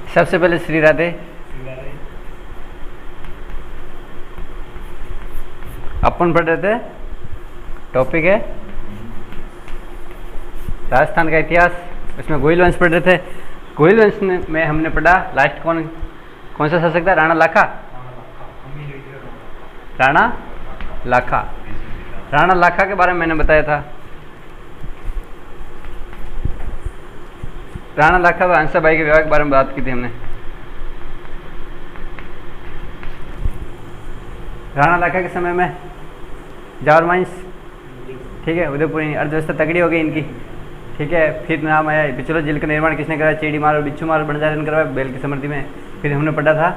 सबसे पहले श्री राधे। अपन पढ़ रहे थे, टॉपिक है राजस्थान का इतिहास। इसमें गोहिल वंश पढ़ रहे थे। गोहिल वंश में हमने पढ़ा लास्ट कौन सा शासक था? राणा लाखा। राणा लाखा। राणा लाखा के बारे में मैंने बताया था। राणा लाखा व हंसाबाई के विवाह के बारे में बात की थी हमने। राणा लाखा के समय में जावर वंश, ठीक है, उदयपुर अर्थव्यवस्था तगड़ी हो गई इनकी, ठीक है। फिर नाम आया पिछोला झील का निर्माण किसने कराया? चेड़ी मार और बिच्छू मार बंजारे ने करवाया बैल की समृद्धि में। फिर हमने पढ़ा था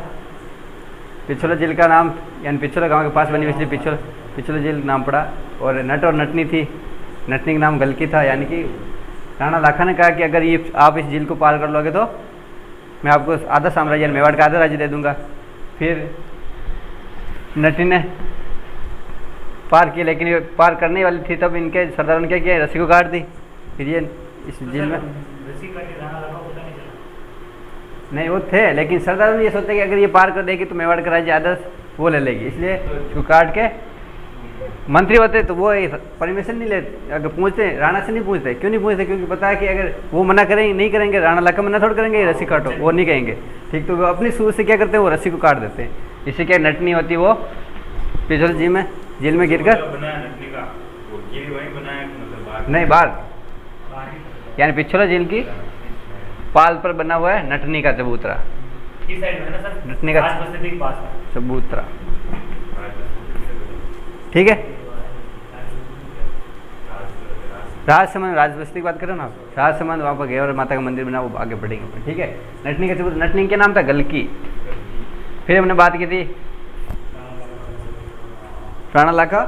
पिछोला झील का नाम, यानी पिछोला गांव के पास बनी, इसलिए पिछोला झील नाम पड़ा। और नट और नटनी थी, नटनी का नाम गलकी था। यानी कि राणा लाखा ने कहा कि अगर ये आप इस झील को पार कर लोगे तो मैं आपको आधा साम्राज्य, मेवाड़ का आधा राज्य दे दूंगा। फिर नटनी ने पार किया, लेकिन ये पार करने वाली थी तब इनके सरदारों ने क्या किया? रस्सी को काट दी। फिर ये इस झील में नहीं वो थे, लेकिन सरदारों ने ये सोचा कि अगर ये पार कर देगी तो मेवाड़ का राज्य आधा वो ले लेगी, इसलिए इसको काट के मंत्री होते तो वो परमिशन नहीं लेते। अगर पूछते राणा से नहीं पूछते। क्यों नहीं पूछते? क्योंकि पता है कि अगर वो मना करेंगे, नहीं करेंगे, राणा लाखा मना थोड़ा करेंगे रस्सी काटो, वो नहीं कहेंगे, ठीक। तो वो अपनी सूझ से क्या करते हैं? वो रस्सी को काट देते हैं। इससे क्या नटनी होती वो पिछोला झील में गिरकर नहीं बाहर, यानी पिछोला झील की पाल पर बना हुआ है नटनी का चबूतरा। नटनी का चबूतरा, ठीक है। राजसमंद, राजबस्ती की बात करें ना, राजसमंद वहाँ पर घेवर माता का मंदिर बना, वो आगे बढ़ेंगे, ठीक है। नटनी का चबूतरा, नटनी के नाम था गलकी। फिर हमने बात की थी राणा लाखा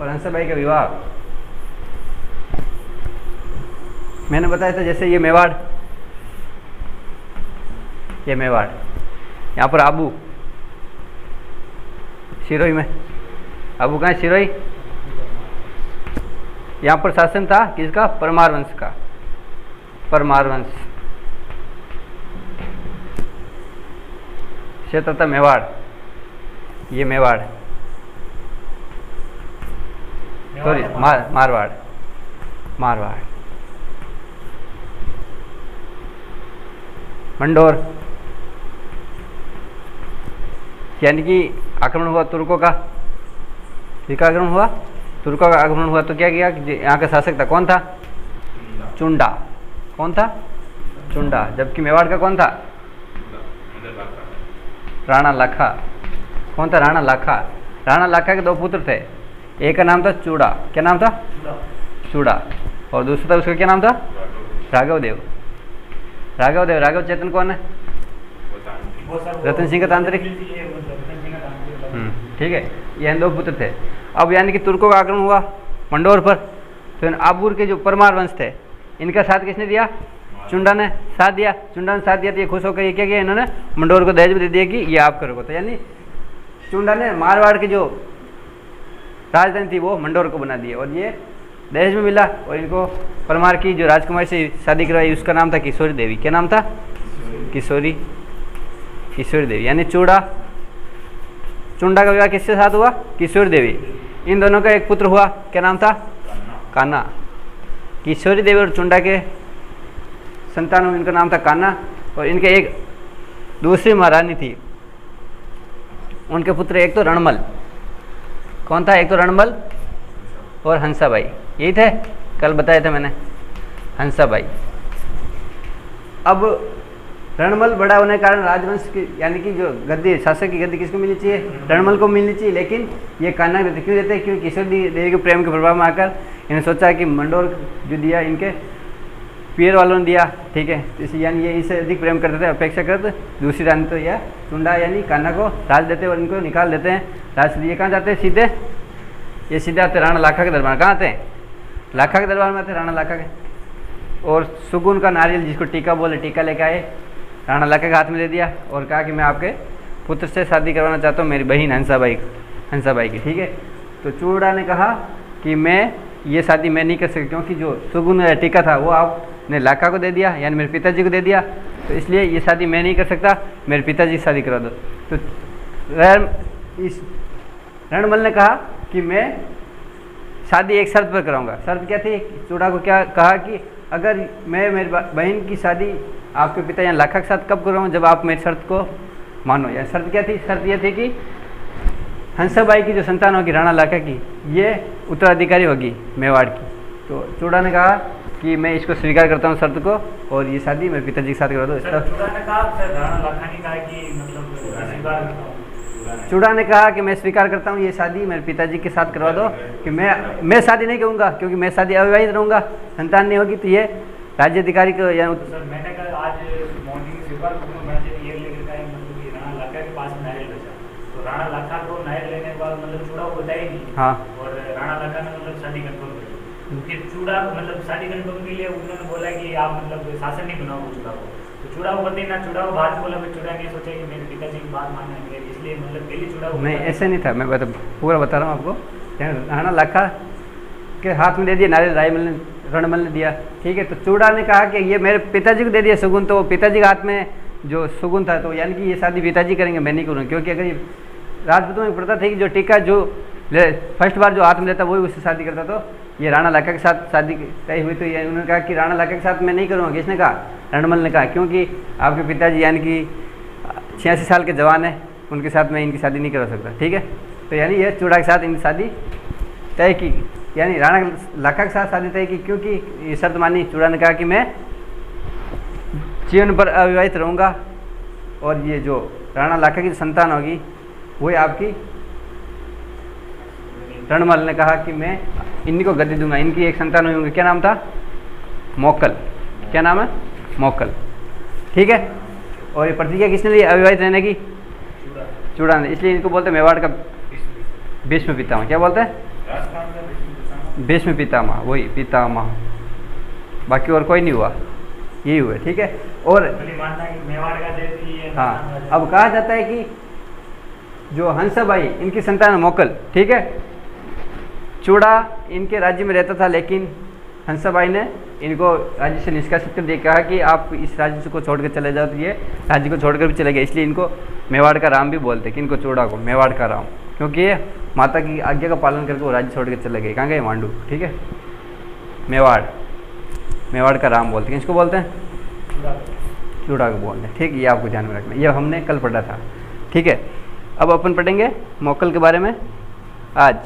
और हंसाबाई का विवाह। मैंने बताया था जैसे ये मेवाड़, यहाँ पर आबू सिरोही में, आबू कहाँ है? सिरोही। यहाँ पर शासन था किसका? परमार वंश का। परमार वंश क्षेत्र था मेवाड़, ये मेवाड़, सॉरी मारवाड़। मंडोर, यानी कि आक्रमण हुआ तुर्कों का। ठीक, आक्रमण हुआ, तुर्कों का आक्रमण हुआ तो क्या किया? यहाँ का शासक था कौन था? चुंडा। कौन था? चुंडा। जबकि मेवाड़ का कौन था? राणा लाखा। कौन था? राणा लाखा। राणा लाखा के दो पुत्र थे, एक का नाम था चूड़ा। क्या नाम था? चूड़ा। और दूसरा था उसका क्या नाम था? राघव देव। राघव चेतन कौन है? रतन सिंह का तांत्रिक, ठीक है। ये दो पुत्र थे। अब यानी कि तुर्कों का आक्रमण हुआ मंडोर पर, तो इन आबूर के जो परमार वंश थे इनका साथ किसने दिया? चुंडा ने साथ दिया। चुंडा ने साथ दिया तो ये खुश होकर ये क्या किया? इन्होंने मंडोर को दहेज भी दे दिया कि ये आप करोगे। तो यानी चुंडा ने मारवाड़ की जो राजधानी थी वो मंडोर को बना दिया, और ये दहेज में मिला। और इनको परमार की जो राजकुमारी से शादी करवाई उसका नाम था किशोरी देवी। क्या नाम था? किशोरी देवी। यानी चुंडा का विवाह किसके साथ हुआ? किशोरी देवी। इन दोनों का एक पुत्र हुआ, क्या नाम था? कान्हा। किशोरी देवी और चुंडा के संतान में इनका नाम था कान्हा। और इनके एक दूसरी महारानी थी, उनके पुत्र एक तो रणमल। कौन था? एक तो रणमल और हंसाबाई, यही थे, कल बताया था मैंने, हंसाबाई। अब रणमल बड़ा होने के कारण राजवंश की, यानी कि जो गद्दी, शासक की गद्दी किसको मिलनी चाहिए? रणमल को मिलनी चाहिए। लेकिन ये कान्हा देते, क्यों देते? क्योंकि किशोरी देवी के प्रेम के प्रभाव में आकर इन्होंने सोचा कि मंडोर जो दिया इनके पियर वालों ने दिया, ठीक है, इसलिए यानी ये इससे अधिक प्रेम करते थे अपेक्षाकृत दूसरी रानी तो यह चुंडा यानी कान्हा को राज देते और इनको निकाल देते हैं राज। ये कहाँ जाते हैं? सीधे ये सीधे आते राणा लाखा के दरबार। कहाँ आते हैं? लाखा के दरबार में आते, राणा लाखा के। और सुगुन का नारियल, जिसको टीका बोले, टीका लेके आए, राणा लाखा के हाथ में दे दिया और कहा कि मैं आपके पुत्र से शादी करवाना चाहता हूँ, मेरी बहन हंसाबाई की, ठीक है। तो चूड़ा ने कहा कि मैं ये शादी मैं नहीं कर सकती, क्योंकि जो सुगुन टीका था वो आप ने लाखा को दे दिया, यानी मेरे पिताजी को दे दिया, तो इसलिए ये शादी मैं नहीं कर सकता, मेरे पिताजी की शादी करा दो। तो इस रणमल ने कहा कि मैं शादी एक शर्त पर कराऊंगा। शर्त क्या थी? चूड़ा को क्या कहा कि अगर मैं मेरी बहन की शादी आपके पिता या लाखा के साथ कब कराऊँ, जब आप मेरी शर्त को मानो। या शर्त क्या थी? शर्त यह थी कि हंसाबाई की जो संतान होगी राणा लाखा की, ये उत्तराधिकारी होगी मेवाड़ की। तो चूड़ा ने कहा कि मैं इसको स्वीकार करता हूँ शर्त को, और ये शादी मेरे पिताजी के साथ करा दो। चूड़ा ने कहा कि मैं स्वीकार करता हूँ ये शादी मेरे पिताजी के साथ करवा दो, कि मैं शादी नहीं करूँगा, क्योंकि मैं शादी अविवाहित रहूँगा, संतान नहीं होगी, तो ये राज्य अधिकारी को या मैंने कहा आज मॉर्निंग स्वीकार करूँगा, ये लेकर का मतलब कि राणा लाखा के पास नारियल बचा, तो राणा लाखा को नारियल लेने के बाद मतलब चूड़ा को बताया नहीं। हाँ, और राणा लाखा ने मतलब शादी कंफर्म करी, फिर चूड़ा मतलब शादी कंफर्म के लिए उन्होंने बोला कि आप मतलब शासन नहीं बनाओ चूड़ा को, तो चूड़ा को पता ना, चूड़ा को बात बोला, फिर चूड़ा ने सोचा कि मेरे पिताजी की बात मानेंगे, इसलिए मतलब पहले चूड़ा को नहीं, ऐसे नहीं था। मैं पूरा बता रहा हूँ आपको। राणा लाखा के हाथ में दे दिया नारियल, रणमल ने दिया, ठीक है। तो चूड़ा ने कहा कि ये मेरे पिताजी को दे दिया सुगुन, तो पिताजी के हाथ में जो सुगुन था, तो यानी कि ये शादी पिताजी करेंगे, मैं नहीं करूँगा, क्योंकि अगर ये राजपूतों में प्रथा थी कि जो टीका जो फर्स्ट बार जो हाथ में लेता वही उससे शादी करता, तो ये राणा लाखा के साथ शादी तय हुई। तो ये उन्होंने कहा कि राणा लाखा के साथ मैं नहीं करूँगा। किसने कहा? रणमल ने कहा, क्योंकि आपके पिताजी यानी कि 86 साल के जवान है, उनके साथ मैं इनकी शादी नहीं करा सकता, ठीक है। तो यानी ये चूड़ा के साथ इनकी शादी तय की, यानी राणा लाखा के साथ शादी तय की, क्योंकि ये शर्त मानी। चूड़ा ने कहा कि मैं जीवन पर अविवाहित रहूँगा, और ये जो राणा लाखा की संतान होगी वही आपकी। रणमल ने कहा कि मैं इन्हीं को गद्दी दूंगा, इनकी एक संतान होंगी, क्या नाम था? मोक्कल। क्या नाम है? मोक्कल, ठीक है। और ये प्रतिज्ञा किसने ली अविवाहित रहने की? चूड़ा ने। इसलिए इनको बोलते हैं मेवाड़ का भीष्म पितामह। क्या बोलते हैं? भीष्म पितामह, वही पितामह, बाकी और कोई नहीं हुआ, यही हुए, ठीक है। और हाँ, अब कहा जाता है कि जो हंसाबाई इनकी संतान मोक्कल, ठीक है। चूड़ा इनके राज्य में रहता था, लेकिन हंसाबाई ने इनको राज्य से निष्कासित कर दिया, कहा कि आप इस राज्य को छोड़कर चले जाओ, तो ये राज्य को छोड़कर भी चले गए। इसलिए इनको मेवाड़ का राम भी बोलते हैं, कि इनको चूड़ा को मेवाड़ का राम, क्योंकि ये माता की आज्ञा का पालन करके वो राज्य छोड़ कर चले गए। कहाँ गए? मांडू, ठीक है। मेवाड़ का राम बोलते हैं। इसको बोलते हैं चूड़ा को बोलते हैं, ठीक। ये आपको ध्यान में रखना, ये हमने कल पढ़ा था, ठीक है। अब अपन पढ़ेंगे मोक्कल के बारे में आज।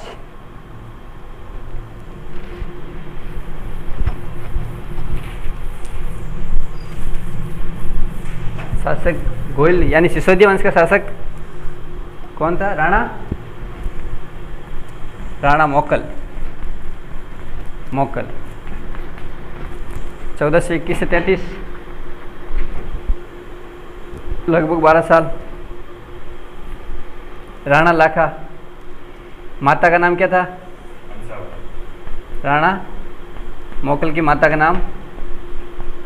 शासक गोयल यानी सिसोदिया वंश का शासक कौन था? राणा मोक्कल। 1421 से 33, लगभग 12 साल। राणा लाखा, माता का नाम क्या था? राणा मोक्कल की माता का नाम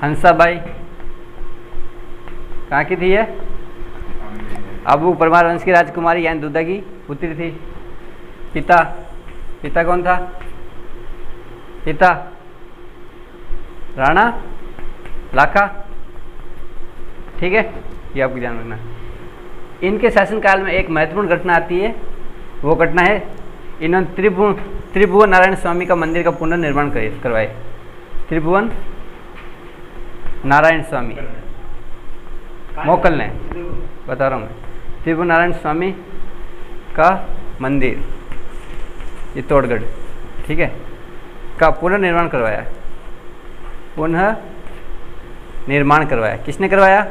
हंसाबाई। कहाँ की थी ये? अबू परमार वंश की राजकुमारी, यानी दूधा की पुत्री थी। पिता कौन था? पिता राणा लाखा, ठीक है। ये आपको ध्यान रखना। इनके शासनकाल में एक महत्वपूर्ण घटना आती है, वो घटना है इन्होंने त्रिभुवन नारायण स्वामी का मंदिर का पुनर्निर्माण करवाए। त्रिभुवन नारायण स्वामी मोक्कल ने, बता रहा हूँ मैं, त्रिभुवन नारायण स्वामी का मंदिर ये तोड़गढ़, ठीक है, का पुनर्निर्माण करवाया। पुनः निर्माण करवाया। किसने करवाया?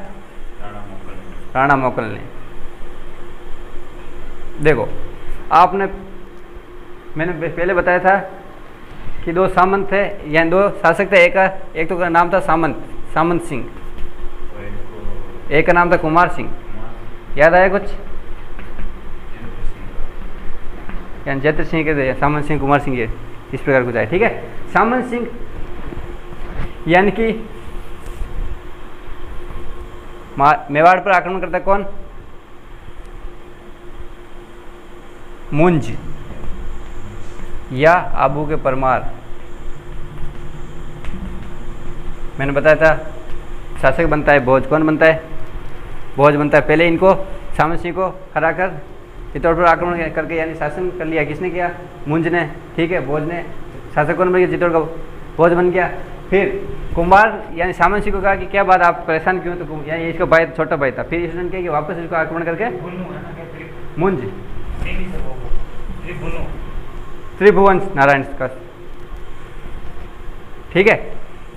राणा मोक्कल ने। देखो, आपने मैंने पहले बताया था कि दो सामंत थे, यानी दो शासक थे। एक तो का नाम था सामंत सिंह, एक का नाम था कुमार सिंह। याद आया कुछ? यानी जयत्र सिंह के सामंत सिंह, कुमार सिंह, ये इस प्रकार कुछ आया, ठीक है। सामंत सिंह यानी कि मेवाड़ पर आक्रमण करता कौन? मुंज या आबू के परमार, मैंने बताया था शासक बनता है भोज। कौन बनता है? भोज बनता है। पहले इनको सामंत सिंह को हरा कर चित्तौड़ पर आक्रमण करके यानी शासन कर लिया। किसने किया? मुंज ने। ठीक है, भोज ने। शासक कौन बन गया? चित्तौड़ का भोज बन गया। फिर कुमार यानी सामंत सिंह को कहा कि क्या बात, आप परेशान क्यों? तो यानी इसका भाई छोटा भाई था। फिर इसने किया कि वापस इसको आक्रमण करके मुंज त्रिभुवन नारायण का। ठीक है,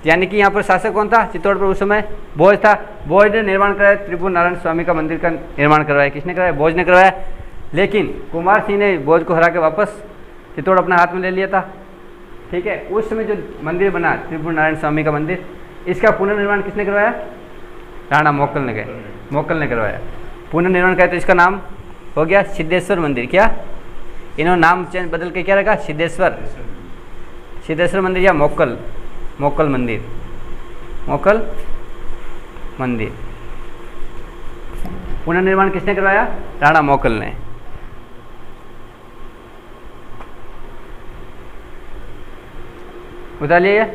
यानी कि यहाँ पर शासक कौन था? चित्तौड़ पर उस समय भोज था। भोज ने निर्माण कराया, त्रिभुवन नारायण स्वामी का मंदिर का निर्माण करवाया। किसने करवाया? भोज ने करवाया। लेकिन कुमार सिंह ने भोज को हरा के वापस चित्तौड़ अपने हाथ में ले लिया था। ठीक है, उस समय जो मंदिर बना त्रिभुवन नारायण स्वामी का मंदिर, इसका पुनर्निर्माण किसने करवाया? राणा मोक्कल ने करवाया। पुनर्निर्माण किया तो इसका नाम हो गया सिद्धेश्वर मंदिर। क्या इन्होंने नाम चेंज बदल के क्या रखा? सिद्धेश्वर मंदिर या मोक्कल मंदिर। पुनर्निर्माण किसने करवाया? राणा मोक्कल ने। बता लिया?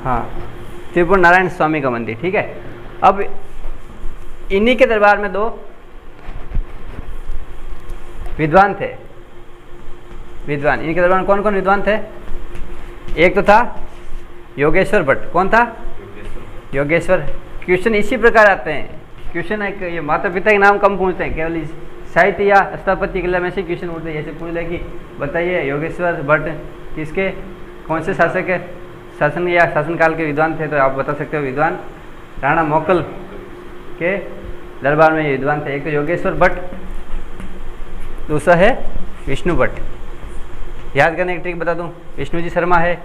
हाँ, त्रिभुवन नारायण स्वामी का मंदिर। ठीक है, अब इन्हीं के दरबार में दो विद्वान थे। इनके दरबार में कौन कौन विद्वान थे? एक तो था योगेश्वर भट्ट। कौन था? योगेश्वर। क्वेश्चन इसी प्रकार आते हैं। क्वेश्चन एक ये माता पिता के नाम कम पूछते हैं, केवल साहित्य या स्थापत्य कला में से क्वेश्चन उठते हैं। जैसे पूछ ले कि बताइए योगेश्वर भट्ट किसके कौन से शासक के शासन या शासनकाल के विद्वान थे, तो आप बता सकते हो विद्वान राणा मोक्कल के दरबार में ये विद्वान थे। एक तो योगेश्वर भट्ट, दूसरा है विष्णु भट्ट। याद करने की ट्रिक बता दूं, विष्णु जी शर्मा है,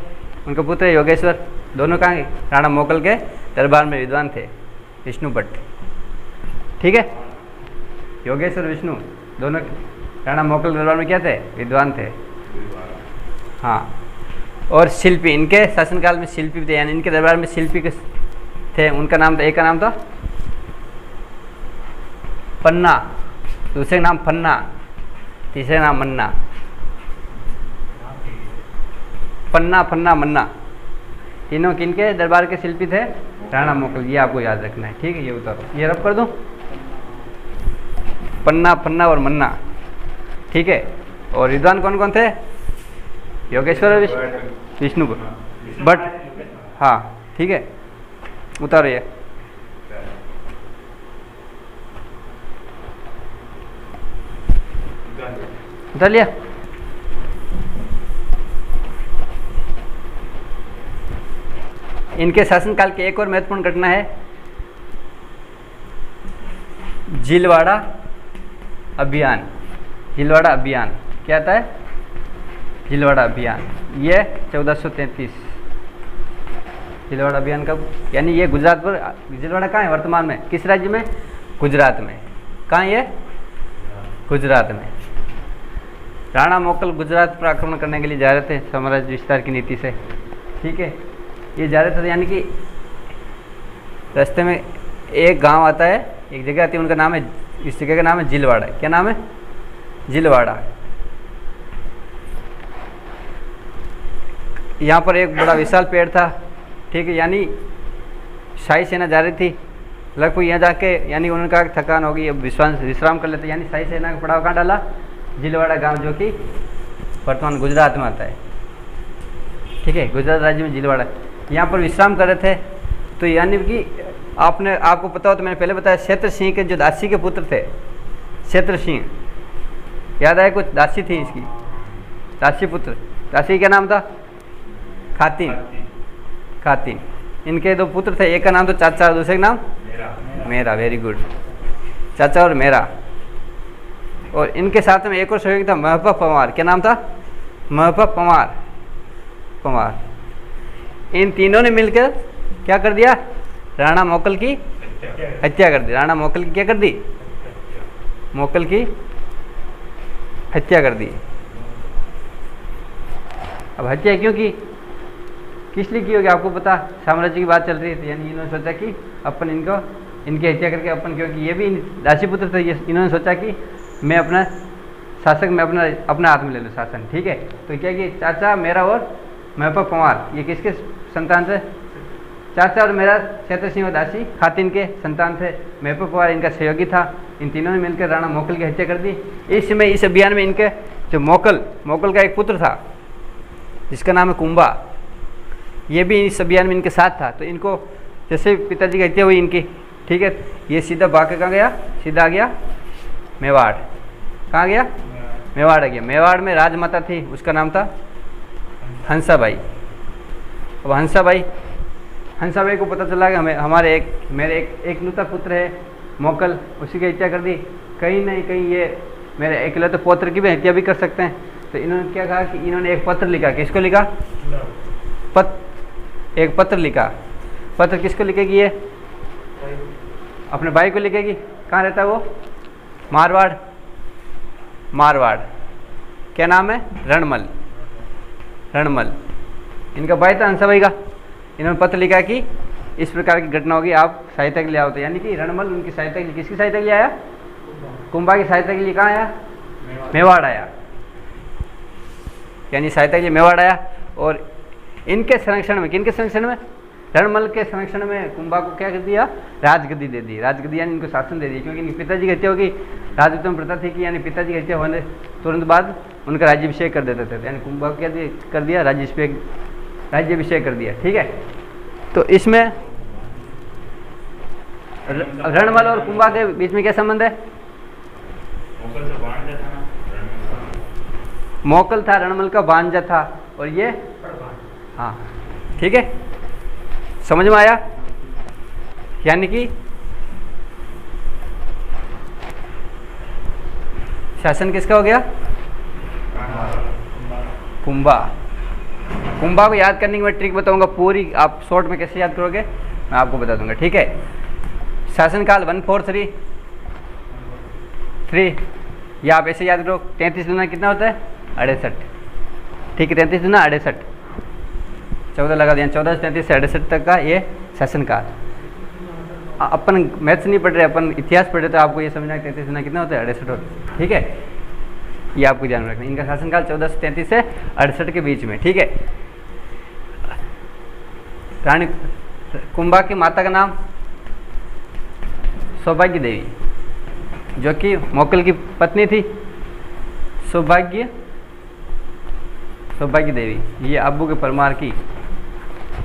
उनका पुत्र है योगेश्वर। दोनों कहाँ? राणा मोक्कल के दरबार में विद्वान थे, विष्णु भट्ट। ठीक है, योगेश्वर विष्णु दोनों राणा मोक्कल के दरबार में क्या थे? विद्वान थे। हाँ, और शिल्पी, इनके शासनकाल में शिल्पी थे, यानी इनके दरबार में शिल्पी थे। उनका नाम था, एक का नाम था पन्ना, दूसरे का नाम पन्ना, तीसरे नाम मन्ना। पन्ना मन्ना, तीनों किनके दरबार के शिल्पी थे? राणा मोक्कल। ये आपको याद रखना है। ठीक है, ये उतारो, ये रब कर दूं, पन्ना और मन्ना। ठीक है, और विद्वान कौन कौन थे? योगेश्वर और विष्णु भट्ट। हाँ, ठीक है, उतारो ये। उतार लिया? इनके शासनकाल की एक और महत्वपूर्ण घटना है झीलवाड़ा अभियान। झीलवाड़ा अभियान क्या आता है? झीलवाड़ा अभियान, ये 1433। झीलवाड़ा अभियान कब? यानी ये गुजरात पर, झीलवाड़ा कहाँ है वर्तमान में? किस राज्य में? गुजरात में। कहाँ ये? गुजरात में। राणा मोक्कल गुजरात पर आक्रमण करने के लिए जा रहे थे साम्राज्य विस्तार की नीति से। ठीक है, ये जा रहे थे, यानी कि रास्ते में एक गांव आता है, एक जगह आती है, उनका नाम है, इस जगह का नाम है झीलवाड़ा। क्या नाम है? झीलवाड़ा। यहाँ पर एक बड़ा विशाल पेड़ था। ठीक है, यानी शाही सेना जा रही थी लगभग यहाँ जाके, यानी उन्होंने कहा थकान होगी, अब विश्राम कर लेते, यानी शाही सेना का पड़ाव कहाँ डाला? झीलवाड़ा गांव, जो कि वर्तमान गुजरात में आता है। ठीक है, गुजरात राज्य में झीलवाड़ा। यहाँ पर विश्राम कर रहे थे, तो यानी कि आपको पता हो तो मैंने पहले बताया, क्षेत्र सिंह के जो दासी के पुत्र थे, क्षेत्र सिंह, याद आया कुछ? दासी थी इसकी, दासी पुत्र। दासी क्या नाम था? खातिन। इनके दो पुत्र थे, एक का नाम तो चाचा और दूसरे का नाम मेरा। वेरी गुड, चाचा और मेरा। और इनके साथ में एक और सहयोगी था महपा पवार। क्या नाम था? महपा पवार। इन तीनों ने मिलकर क्या कर दिया? राणा मोक्कल की हत्या कर दी। राणा मोक्कल की क्या कर दी? मोक्कल की हत्या कर दी। अब हत्या क्यों की? किस लिए की होगी आपको पता? साम्राज्य की बात चल रही थी, यानी इन्होंने सोचा कि अपन इनकी हत्या करके अपन, क्योंकि ये भी दासी पुत्र थे, इन्होंने सोचा कि मैं अपना शासक, मैं अपना हाथ में ले लूँ शासन। ठीक है, तो क्या कि चाचा मेरा और मेहपा पंवार ये किसके संतान थे? चाचा और मेरा क्षेत्र सिंह दासी खातिन के संतान थे। मेहपा पंवार इनका सहयोगी था। इन तीनों ने मिलकर राणा मोकल की हत्या कर दी। इस समय इस अभियान में इनके जो मोकल का एक पुत्र था जिसका नाम है कुंभा, ये भी इस अभियान में इनके साथ था। तो इनको जैसे पिताजी की हत्या हुई इनकी, ठीक है, ये सीधा भाग के कहाँ गया? सीधा आ गया मेवाड़। कहाँ गया? मेवाड़ आ गया। मेवाड़ में राजमाता थी, उसका नाम था हंसाबाई। अब हंसाबाई को पता चला कि मेरे एक लूता पुत्र है मोकल, उसी की हत्या कर दी। कहीं नहीं कहीं ये मेरे इकलौते पौत्र की भी हत्या भी कर सकते हैं। तो इन्होंने क्या कहा कि इन्होंने एक पत्र लिखा। किसको लिखा? एक पत्र लिखा। पत्र किसको लिखेगी? ये अपने भाई को लिखेगी। कहाँ रहता है वो? मारवाड़। क्या नाम है? रणमल। इनका भाई था हंसाबाई का। इन्होंने पत्र लिखा कि इस प्रकार की घटना होगी, आप सहायता के लिए आओ। तो यानी कि रणमल उनकी सहायता के लिए, किसकी सहायता के लिए आया? कुंभा की सहायता के लिए कहाँ आया? मेवाड़ आया। यानी सहायता के लिए मेवाड़ आया। और इनके संरक्षण में, किनके संरक्षण में? रणमल के संरक्षण में कुंभा को क्या कर दिया? राजगद्दी दे दी। राजगद्दी यानी इनको शासन दे दी, क्योंकि इनके पिताजी की हत्या होगी। राजपूतों में प्रथा थी कि यानी पिताजी की हत्या होने तुरंत बाद उनका राज्याभिषेक कर देते थे। यानी कुंभा को क्या कर दिया? राज्याभिषेक कर दिया। ठीक है, तो इसमें रणमल और कुंभा के बीच में क्या संबंध है? मोकल था, रणमल का भांजा था, और ये हाँ, ठीक है, समझ में आया? यानी कि शासन किसका हो गया? कुंभा को याद करने की मैं ट्रिक बताऊंगा पूरी, आप शॉर्ट में कैसे याद करोगे मैं आपको बता दूंगा। ठीक है, शासनकाल 143, या आप ऐसे याद करो 33 गुना कितना होता है? 68। ठीक है, 33 गुना 68, 14 लगा दिया। 14 से 33 से 68 तक का ये शासनकाल। अपन मैथ्स नहीं पढ़ रहे, अपन इतिहास पढ़ रहे, तो आपको ये समझना है 33 गुना कितना होता है? 68 होता है। ठीक है, ये आपको ध्यान रखना। इनका शासनकाल 14 से 33 से 68 के बीच में। ठीक है, रानी कुंभा की माता का नाम सौभाग्य देवी, जो कि मोकल की पत्नी थी। सौभाग्य देवी, ये अब्बू के परमार की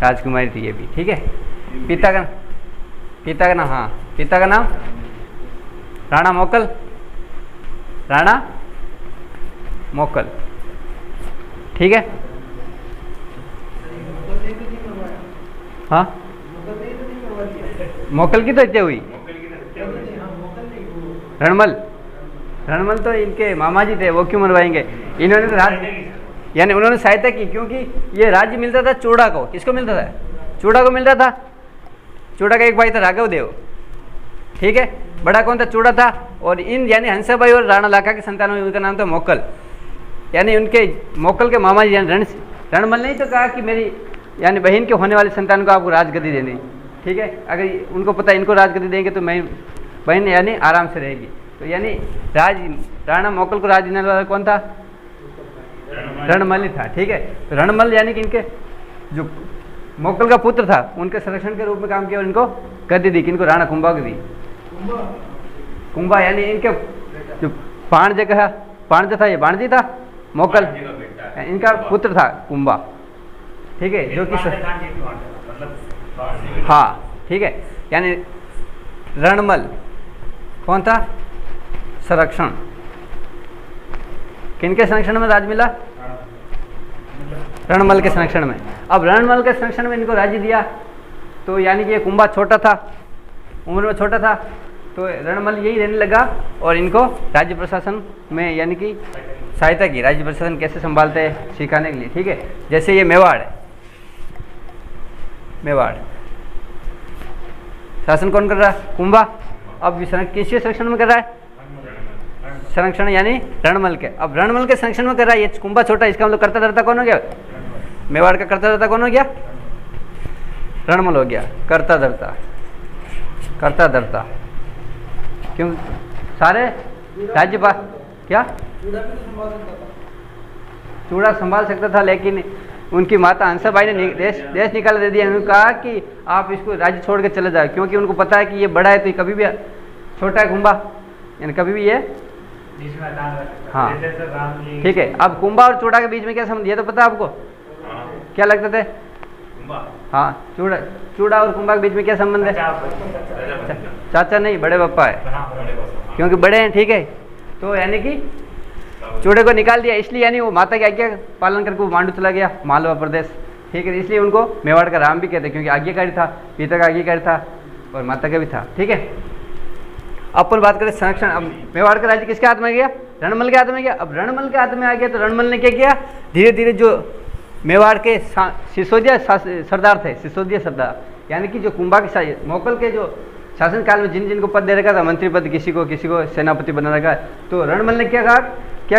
राजकुमारी थी ये भी। ठीक है, पिता का नाम, हाँ, पिता का नाम राणा मोकल। ठीक है, हाँ, मोकल की तो हत्या हुई। रणमल तो इनके मामा जी थे, वो क्यों मरवाएंगे? इन्होंने तो यानी उन्होंने सहायता की, क्योंकि ये राज्य मिलता था चूड़ा को। किसको मिलता था? चूड़ा को मिलता था। चूड़ा का एक भाई था राघव देव। ठीक है, बड़ा कौन था? चूड़ा था। और इन यानी हंसाबाई और राणा लाखा के संतान में उनका नाम था मोकल। यानी उनके मोकल के मामा जी रणमल ने तो कहा कि मेरी यानी बहन के होने वाले संतान को आपको राजगद्दी देनी। ठीक है, अगर उनको पता इनको राजगद्दी देंगे तो मैं बहन यानी आराम से रहेगी। तो यानी राणा मोकल को राज देने वाला कौन था? रणमल ही था। ठीक है, तो रणमल यानी कि इनके जो मोकल का पुत्र था उनके संरक्षण के रूप में काम किया और इनको गद्दी दी। किनको? राणा कुंभा को दी। कुंभा यानी इनके जो भाणजा था, ये भाणजी था मोकल, इनका पुत्र था कुंभा। ठीक है, जो कि हाँ, ठीक है, यानी रणमल कौन था? संरक्षण। किनके संरक्षण में राज मिला? रणमल के संरक्षण में। अब रणमल के संरक्षण में इनको राज्य दिया, तो यानी कि ये कुंभा छोटा था, उम्र में छोटा था, तो रणमल यही रहने लगा और इनको राज्य प्रशासन में यानी कि सहायता की। राज्य प्रशासन कैसे संभालते हैं सिखाने के लिए। ठीक है, जैसे ये मेवाड़ शासन कौन कर रहा है? कुंभा। अब किसके संरक्षण में कर रहा है? संरक्षण यानी रणमल के। अब रणमल के संरक्षण में कर रहा है, ये कुंभा छोटा, इसका मतलब कर्ता धर्ता कौन हो गया? मेवाड़ का कर्ता धर्ता कौन हो गया? रणमल हो गया। कर्ता धर्ता क्यों? सारे राज्यपाल क्या चूड़ा संभाल सकता था, लेकिन उनकी माता हंसाबाई ने देश निकाला दे दिया। उन्होंने कहा कि आप इसको राज्य छोड़ के चले जाओ, क्योंकि उनको पता है कि ये बड़ा है तो ये कभी भी छोटा है कुंभा, यानी कभी भी ये हाँ ठीक है। अब कुंभा और चूड़ा के बीच में क्या संबंध, ये तो पता है आपको? क्या लगते थे? हाँ, चूड़ा और कुंभा के बीच में क्या संबंध है? चाचा नहीं, बड़े पापा है, क्योंकि बड़े हैं, ठीक है। तो यानी कि चूड़े को निकाल दिया, इसलिए यानी वो माता की आज्ञा पालन करके वो मांडू चला गया, मालवा प्रदेश, ठीक है। इसलिए उनको मेवाड़ का राम भी कहते हैं, क्योंकि आज्ञाकारी था, पिता का आज्ञाकारी था और माता का भी था, ठीक है। अपन बात करें संरक्षण। अब मेवाड़ का राज्य किसके हाथ में गया? रणमल के हाथ में गया। अब रणमल के हाथ में आ गया तो रणमल ने क्या किया, धीरे धीरे जो मेवाड़ के सिसोदिया सरदार थे, सिसोदिया सरदार यानी कि जो कुंभा के मोकल के जो शासन काल में जिन जिनको पद दे रखा था, मंत्री पद, किसी को सेनापति बना रखा, तो रणमल ने क्या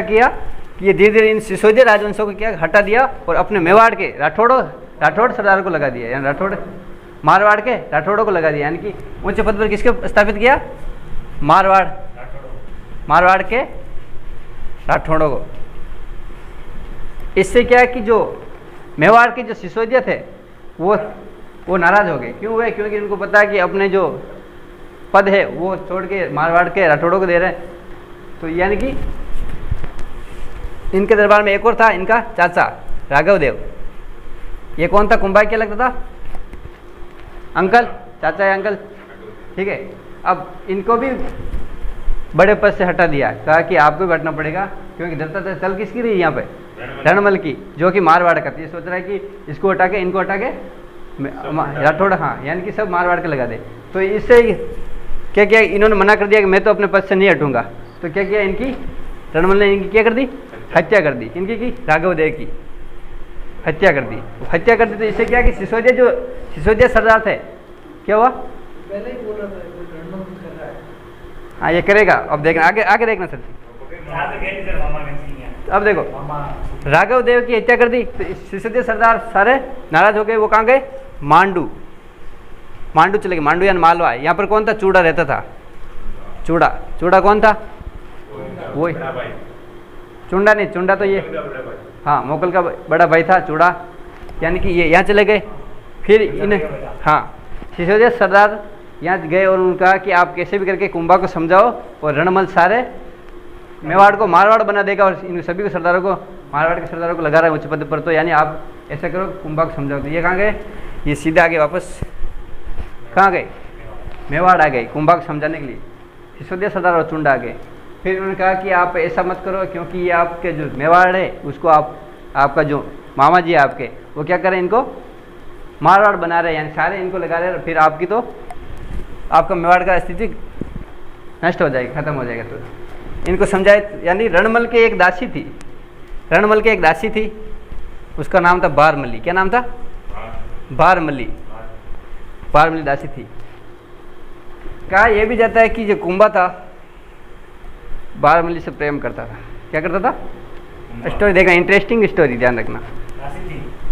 किया कि ये धीरे धीरे इन सिसोदिया राजवंशों को क्या हटा दिया और अपने मेवाड़ के राठौड़ सरदार को लगा दिया, यानी राठौड़ मारवाड़ के राठौड़ों को लगा दिया, यानी कि ऊंचे पद पर किसके स्थापित किया? मारवाड़ के राठौड़ों को। इससे क्या है कि जो मेवाड़ के जो सिसोदिया थे वो नाराज हो गए। क्यों हुए? क्योंकि उनको पता है कि अपने जो पद है वो छोड़ के मारवाड़ के राठौड़ों को दे रहे हैं। तो यानी कि इनके दरबार में एक और था, इनका चाचा राघव देव। ये कौन था? कुंभा क्या लगता था? अंकल, चाचा या अंकल, ठीक है। अब इनको भी बड़े पद से हटा दिया, कहा कि आपको भी हटना पड़ेगा, क्योंकि दत्ता चल किसकी रही यहाँ पे? रणमल की, जो कि मारवाड़ का। ये सोच रहा है कि इसको हटा के इनको हटा के राठौड़, हाँ, यानी कि सब मारवाड़ के लगा दे। तो इससे क्या किया, इन्होंने मना कर दिया कि मैं तो अपने पद से नहीं हटूंगा। तो क्या किया, इनकी रणमल ने इनकी क्या कर दी? हत्या कर दी। इनकी की राघव देव की हत्या कर दी। हत्या कर दी तो इससे क्या कि सिसोदिया सरदार थे, क्या हुआ? पहले ही बोल रहा था रणमल कर रहा है। हाँ, ये करेगा। अब देखना आगे देखना सर। अब देखो, राघव देव की हत्या कर दी तो सिसोदिया सरदार सारे नाराज हो गए। वो कहाँ गए? मांडू चले गए। मांडू यानी मालवा। यहाँ पर कौन था? चूड़ा रहता था। चूड़ा कौन था? वही चुंडा नहीं, चुंडा तो ये हाँ मोकल का बड़ा भाई था चूड़ा, यानी कि ये यहाँ चले गए। फिर इन्हें हाँ सिसोदिया सरदार यहाँ गए और उन्होंने कहा कि आप कैसे भी करके कुंभा को समझाओ और रणमल सारे मेवाड़ को मारवाड़ बना देगा और इन सभी को सरदारों को मारवाड़ के सरदारों को लगा रहा है उच्च पद पर। तो यानी आप ऐसा करो, कुंभा को समझाओ। तो ये कहाँ गए? ये सीधे आगे वापस कहाँ गए? मेवाड़ आ गए कुंभा को समझाने के लिए। सिसोदिया सरदार और चुंडा आ गए। फिर उन्होंने कहा कि आप ऐसा मत करो, क्योंकि ये आपके जो मेवाड़ है उसको आपका जो मामा जी है आपके, वो क्या करें, इनको मारवाड़ बना रहे हैं, यानी सारे इनको लगा रहे हैं। फिर आपकी तो आपका मेवाड़ का स्थिति नष्ट हो जाएगी, खत्म हो जाएगा। तो इनको समझाए। यानी रणमल के एक दासी थी, उसका नाम था बारमली। क्या नाम था? बारमली दासी थी। कहा यह भी जाता है कि जो कुंभा था बारमली से प्रेम करता था। क्या करता था? स्टोरी देखना, इंटरेस्टिंग स्टोरी, ध्यान रखना।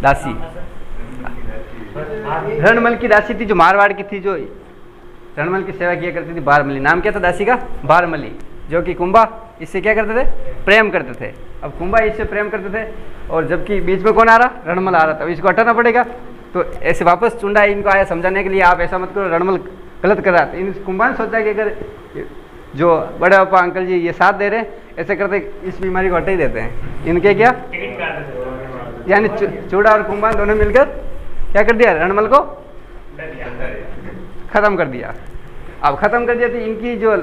दासी रणमल की दासी थी, जो मारवाड़ की थी, जो रणमल की सेवा किया करती थी। बारमली नाम क्या था दासी का? बारमली, जो कि कुंभा इससे क्या करते थे? प्रेम करते थे। अब कुंभा इससे प्रेम करते थे और जबकि बीच में कौन आ रहा? रणमल आ रहा था। इसको हटाना पड़ेगा। तो ऐसे वापस चुंडा इनको आया समझाने के लिए, आप ऐसा मत करो, रणमल गलत कर रहा था। इन कुंभा ने सोचा कि अगर जो बड़े पापा अंकल जी ये साथ दे रहे हैं, ऐसे करते इस बीमारी को हटा ही देते हैं। इनके क्या यानी चूड़ा और कुंभा दोनों मिलकर क्या कर दिया? रणमल को खत्म कर दिया। अब खत्म कर दिया तो इनकी जो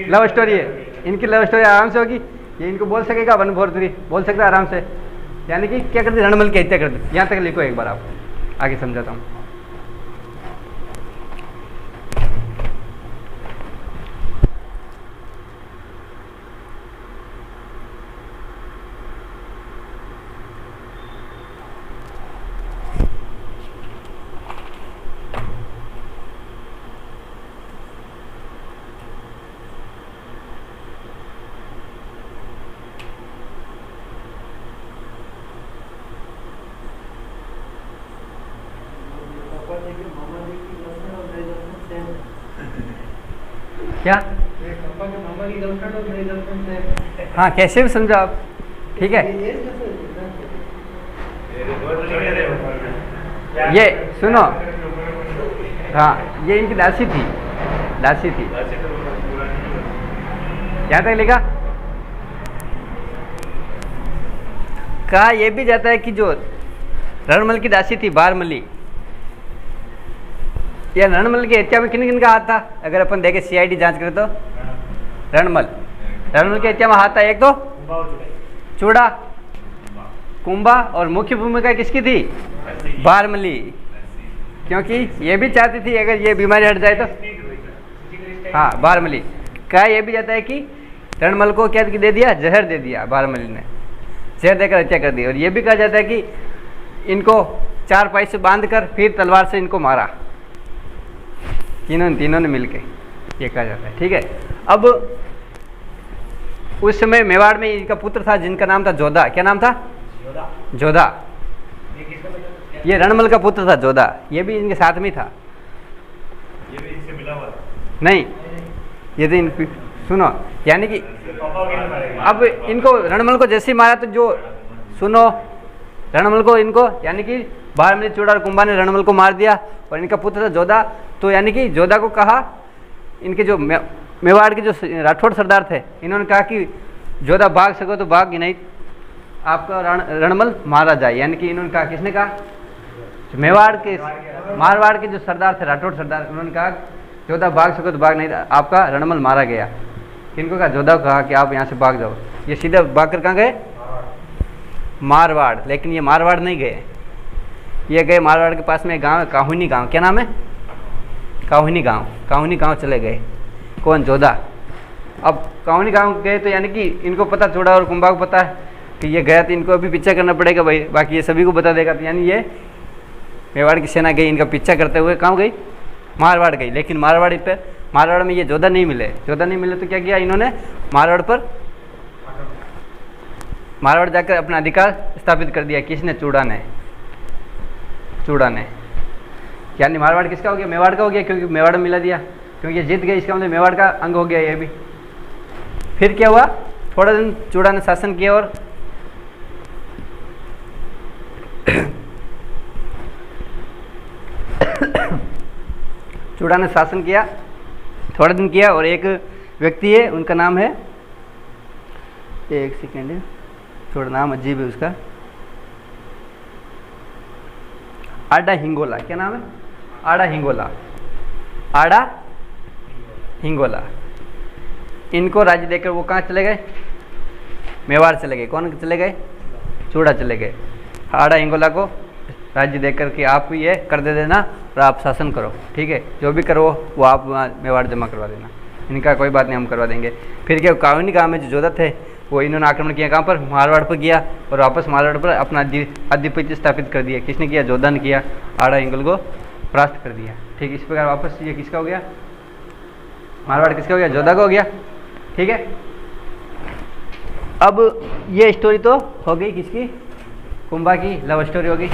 लव स्टोरी है, इनकी लव स्टोरी आराम से होगी। ये इनको बोल सकेगा 1 4 3 बोल सकता है आराम से। यानी कि क्या कर दी? रणमल की हत्या कर दी। यहाँ तक लिखो एक बार, आप आगे समझाता हूँ। क्या? हाँ, कैसे भी समझो आप, ठीक है। ये सुनो, हाँ ये इनकी दासी थी, दासी थी। यहाँ तक लिखा। कहा यह भी जाता है कि जो रणमल की दासी थी बारमली, या रणमल की हत्या में किन किन का हाथ था? अगर अपन देखे सीआईडी जांच करें तो रणमल की हत्या में हाथ था। एक तो चूड़ा, कुंभा, और मुख्य भूमिका किसकी थी? बारमली, क्योंकि ये भी चाहती थी अगर ये बीमारी हट जाए तो। हाँ बारमली। कहा यह भी जाता है कि रणमल को क्या दे दिया? जहर दे दिया बारमली ने, जहर देकर हत्या कर दी। और ये भी कहा जाता है कि इनको चारपाई से बांधकर फिर तलवार से इनको मारा, तीनों ने मिलके, ये कहा जाता है। ठीक है। अब उस समय मेवाड़ में इनका पुत्र था जिनका नाम था जोधा। क्या नाम था? जोधा। ये रणमल का पुत्र था जोधा, ये भी इनके साथ में था। ये भी इससे मिला हुआ? नहीं, ये तो सुनो, यानी कि अब इनको रणमल को जैसे ही मारा तो जो सुनो, रणमल को इनको यानी कि बारमली, चूड़ा और कुंभा ने रणमल को मार दिया और इनका पुत्र था जोधा। तो यानी कि जोधा को कहा, इनके जो मेवाड़ के जो राठौड़ सरदार थे, इन्होंने कहा कि जोधा भाग सको तो भाग, नहीं आपका रणमल मारा जाए। यानी कि इन्होंने कहा, किसने कहा? मेवाड़ के, मारवाड़ के जो सरदार थे, राठौड़ सरदार, उन्होंने कहा जोधा भाग सको तो भाग, नहीं आपका रणमल मारा गया। किनको कहा? जोधा को कहा कि आप यहाँ से भाग जाओ। ये सीधा भाग कर कहाँ गए? मारवाड़। लेकिन ये मारवाड़ नहीं गए, ये गए मारवाड़ के पास में एक गाँव है काहुनी गाँव। क्या नाम है? काहुनी गाँव। काहुनी गाँव चले गए। कौन? जोधा। अब काहुनी गाँव गए तो यानी कि इनको पता, चूड़ा और कुंभा को पता है कि ये गया तो इनको अभी पीछा करना पड़ेगा भाई, बाकी ये सभी को बता देगा। तो यानी ये मेवाड़ की सेना गई इनका पीछा करते हुए, कहाँ गई? मारवाड़ गई। लेकिन मारवाड़ में ये जोधा नहीं मिले। जोधा नहीं मिले तो क्या किया इन्होंने? मारवाड़ जाकर अपना अधिकार स्थापित कर दिया। किसने? चूड़ा ने। यानी मारवाड़ किसका हो गया? मेवाड़ का हो गया, क्योंकि मेवाड़ में मिला दिया, क्योंकि ये जीत गए, इसका मतलब मेवाड़ का अंग हो गया ये भी। फिर क्या हुआ? थोड़ा दिन चूड़ा ने शासन किया और चूड़ा ने शासन किया, थोड़ा दिन किया। और एक व्यक्ति है, उनका नाम है, एक सेकेंड, थोड़ा नाम अजीब है उसका, आड़ा हिंगोला। क्या नाम है? आड़ा हिंगोला। इनको राज्य देकर वो कहाँ चले गए? मेवाड़ चले गए। कौन चले गए? चूड़ा चले गए। आड़ा हिंगोला को राज्य देकर कि आप ये कर दे देना और आप शासन करो, ठीक है, जो भी करो वो आप मेवाड़ जमा करवा देना, इनका कोई बात नहीं, हम करवा देंगे। फिर क्या? काहुनी गाँव में जो जोधा थे वो इन्होंने आक्रमण किया, कहाँ पर? मारवाड़ पर किया, और वापस मारवाड़ पर अपना आधिपत्य स्थापित कर दिया। किसने किया? जोधा ने किया। आड़ा हिंगोल को परास्त कर दिया। ठीक, इस प्रकार वापस ये किसका हो गया? मारवाड़ किसका हो गया? जोधा का हो गया। ठीक है। अब ये स्टोरी तो हो गई किसकी? कुंभा की लव स्टोरी हो गई।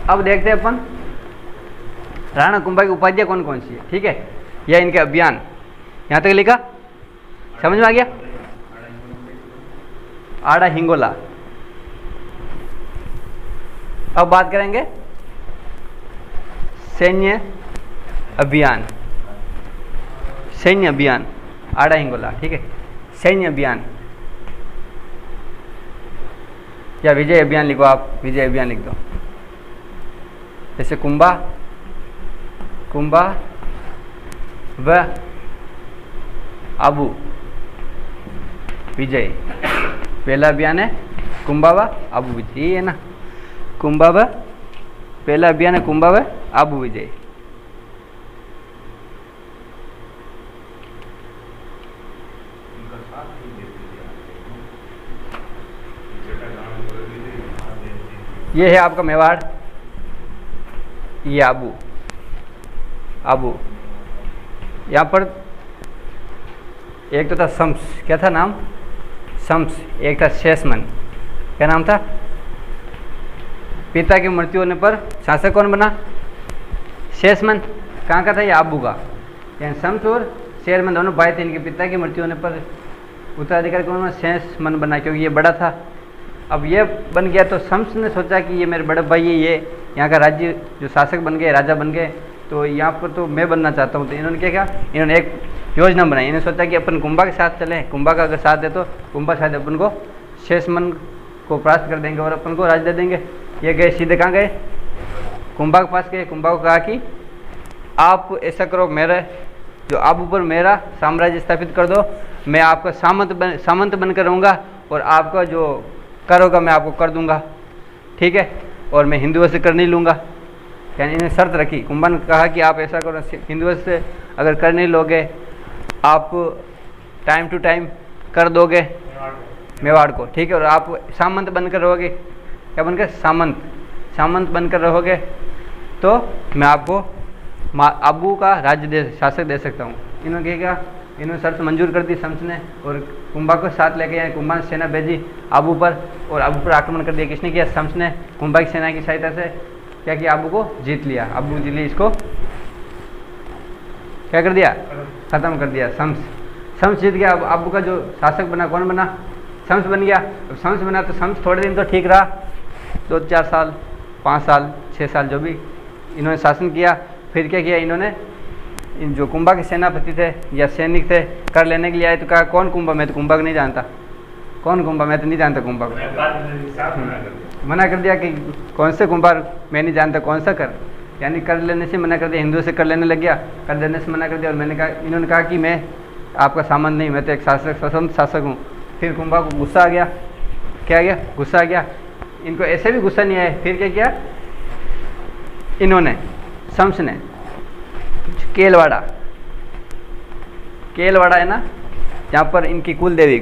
अब देखते हैं अपन राणा कुंभा की उपाधियाँ कौन कौन सी है। ठीक है, यह इनके अभियान, यहाँ तक लिखा, समझ में आ गया? आड़ा हिंगोला। अब बात करेंगे सैन्य अभियान। आड़ा हिंगोला। ठीक है, सैन्य अभियान या विजय अभियान लिखो, आप विजय अभियान लिख दो। जैसे कुंभा व आबू विजय, पहला अभियान है कुंभा व आबू विजय, ये है ना, कुंभा व, पहला अभियान है कुंभा व आबू विजय। ये है आपका मेवाड़, ये आबू। यहाँ पर एक तो था शम्स, क्या था नाम? शम्स। एक था शेषमन, क्या नाम था? पिता की मृत्यु होने पर शासक कौन बना? शेषमन। कहाँ का था? ये आबू का। यानी शम्स और शेषमन दोनों भाई थे, इनके पिता की मृत्यु होने पर उत्तराधिकारी कौन बना? शेषमन बना, क्योंकि ये बड़ा था। अब ये बन गया तो शम्स ने सोचा कि ये मेरे बड़े भाई है, ये यहाँ का राज्य जो शासक बन गए, राजा बन गए, तो यहाँ पर तो मैं बनना चाहता हूँ। तो इन्होंने क्या किया, इन्होंने एक योजना बनाई। इन्होंने सोचा कि अपन कुंभा के साथ चलें, कुंभा का अगर साथ दे तो कुंभा शायद अपन को शेषमन को परास्त कर देंगे और अपन को राज दे देंगे। ये गए सीधे कहाँ गए, कुंभा के पास गए। कुंभा को कहा कि आप ऐसा करो, मेरे जो आप ऊपर मेरा साम्राज्य स्थापित कर दो, मैं आपका सामंत बनकर रहूँगा और आपका जो कर होगा मैं आपको कर दूंगा, ठीक है, और मैं हिंदुओं से कर नहीं लूँगा। यानी इन्हें शर्त रखी। कुंभा ने कहा कि आप ऐसा करो, हिंदुओं से अगर कर नहीं लोगे, आप टाइम टू टाइम कर दोगे मेवाड़ को, ठीक है, और आप सामंत बनकर रहोगे। क्या बनकर, सामंत बनकर रहोगे तो मैं आपको आबू का राज्य शासक दे सकता हूँ। इन्होंने क्या, इन्होंने शर्त मंजूर कर दी शम्स ने, और कुंभा को साथ लेके आए। कुंभा ने सेना भेजी आबू पर, और आबू पर आक्रमण कर दिया। किसने किया, शम्स ने। कुंभा की सेना की सहायता से क्या किया, आबू को जीत लिया। आबू जीत लिया, इसको क्या कर दिया, खत्म कर दिया। शम्स जीत गया। अब आबू का जो शासक बना, कौन बना, शम्स बन गया। अब शम्स बना तो शम्स थोड़े दिन तो ठीक रहा, 2-4 साल, 5 साल, 6 साल जो भी इन्होंने शासन किया। फिर क्या किया इन्होंने, इन जो कुंभा के सेनापति थे या सैनिक थे, कर लेने के लिए आए तो कहा कौन कुंभा, मैं तो कुंभा को नहीं जानता, कौन कुंभा, मैं तो नहीं जानता कुंभा को। मना कर दिया कि कौन से कुंभार, मैं नहीं जानता कौन सा कर, यानी कर लेने से मना कर दिया। हिंदुओं से कर लेने लग गया, कर देने से मना कर दिया। और मैंने कहा, इन्होंने कहा कि मैं आपका सामंत नहीं, मैं तो एक शासक, स्वतंत्र शासक हूँ। फिर कुंभा को गुस्सा आ गया। क्या आ गया, गुस्सा आ गया। इनको ऐसे भी गुस्सा नहीं आया। फिर क्या किया इन्होंने, शम्स ने, केलवाड़ा है ना, जहाँ पर इनकी कुल देवी,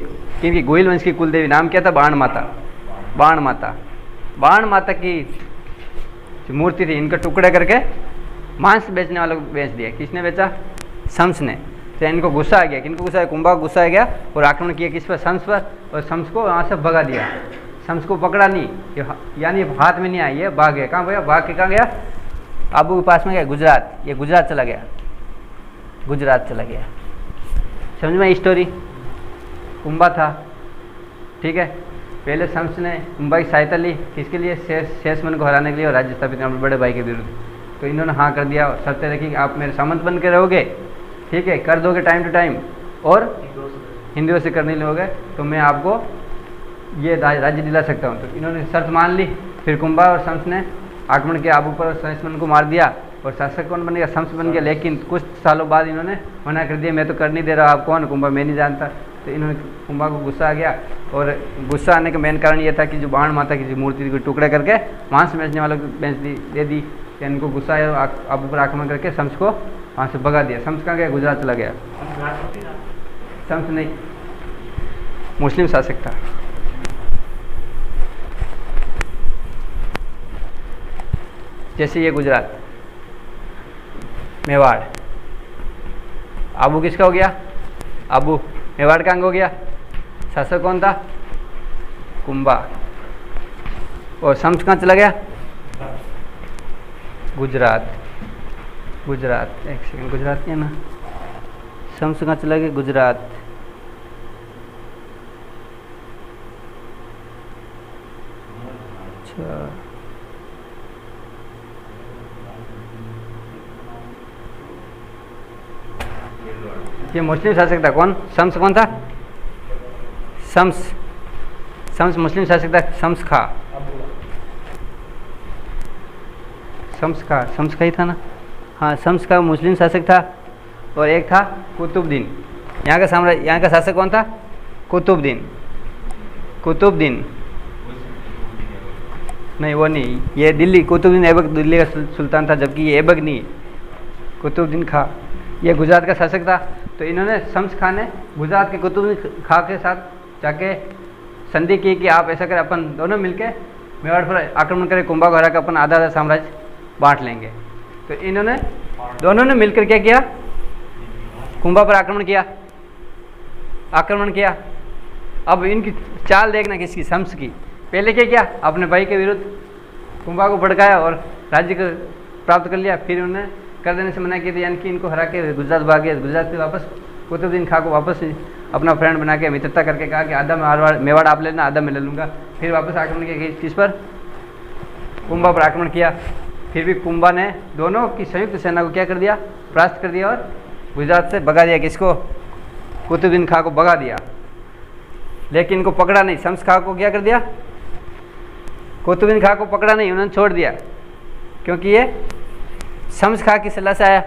इनकी गोहिल वंश की कुल देवी नाम क्या था, बाण माता की जो मूर्ति थी, इनका टुकड़े करके मांस बेचने वालों को बेच दिया। किसने बेचा, शम्स ने। तो इनको गुस्सा आ गया। किनको गुस्सा है, कुंभा को गुस्सा आ गया और आक्रमण किया किस पर, शम्स पर, और शम्स को वहाँ से भगा दिया। शम्स को पकड़ा नहीं, यानी हाथ में नहीं आई, ये भाग गया। कहाँ गया, भाग के कहाँ गया, आबू के पास में गया, गुजरात। ये गुजरात चला गया, समझ में स्टोरी। कुंभा था, ठीक है, पहले शम्स ने कुंभा की सहायता ली, किसके लिए, शेषमन को हराने के लिए और राज्य स्थापित करने, बड़े भाई के विरुद्ध। तो इन्होंने हाँ कर दिया, शर्तें रखी कि आप मेरे सामंत बन के रहोगे, ठीक है, कर दोगे टाइम टू टाइम, और हिंदुओं से कर नहीं लोगे तो मैं आपको ये राज्य दिला सकता हूँ। तो इन्होंने शर्त मान ली। फिर कुंभा और शम्स ने आक्रमण किया आबू पर, शेषमन को मार दिया, और शासक कौन बन गया, शम्स बन गया। लेकिन कुछ सालों बाद इन्होंने मना कर दिया, मैं तो कर नहीं दे रहा, आप कौन, कुंभा मैं नहीं जानता। तो इन्होंने, कुंभा को गुस्सा आ गया, और गुस्सा आने का मेन कारण ये था कि जो बाण माता की जो मूर्ति को टुकड़े करके मांस बेचने वालों को दे दी। कि इनको गुस्सा आया, आबू पर आक्रमण करके शम्स को वहाँ से भगा दिया। शम्स कहाँ गया, गुजरात चला गया। शम्स नहीं, मुस्लिम शासक था। जैसे ये गुजरात, मेवाड़, आबू किसका हो गया, आबू मेवाड़ का अंग हो गया। शासक कौन था, कुंभा। और शम्स कहाँ चला गया, गुजरात। एक सेकंड, गुजरात है ना, शम्स कहाँ चला गया, गुजरात। अच्छा, ये मुस्लिम शासक था। कौन, शम्स कौन था, शम्स मुस्लिम शासक था। शम्स खा ही था ना, हाँ, शम्स का मुस्लिम शासक था। और एक था कुतुबुद्दीन। यहाँ का साम्राज्य, यहाँ का शासक कौन था, कुतुबुद्दीन। नहीं, वो नहीं, ये दिल्ली, कुतुबुद्दीन ऐबक दिल्ली का सुल्तान था, जबकि ये ऐबक नहीं, कुतुबुद्दीन खां ये गुजरात का शासक था। तो इन्होंने, शम्स खां ने गुजरात के कुतुबुद्दीन खां के साथ जाके संधि की कि आप ऐसा करें, अपन दोनों मिलके मेवाड़ पर आक्रमण करें, कुंभा को हरा कर अपन आधा साम्राज्य बांट लेंगे। तो इन्होंने दोनों ने मिलकर क्या किया, कुंभा पर आक्रमण किया। अब इनकी चाल देखना किसकी, शम्स की। पहले क्या किया, अपने भाई के विरुद्ध कुंभा को भड़काया और राज्य को प्राप्त कर लिया। फिर उन्होंने कर देने से मना किया, यानी कि इनको हरा के गुजरात भाग गया। गुजरात से वापस कुतुबुद्दीन खां को वापस अपना फ्रेंड बना के मित्रता करके कहा कि आधा मेवाड़ आप लेना, आधा मैं ले लूँगा। फिर वापस आक्रमण किया किस पर? कुंभा पर आक्रमण किया। फिर भी कुंभा ने दोनों की संयुक्त सेना को क्या कर दिया? परास्त कर दिया और गुजरात से भगा दिया। किसको? कुतुबुद्दीन खां को भगा दिया। लेकिन इनको पकड़ा नहीं। शम्स खां को क्या कर दिया? कुतुबुद्दीन खां को पकड़ा नहीं, उन्होंने छोड़ दिया, क्योंकि ये शम्स खां की सलाह से आया,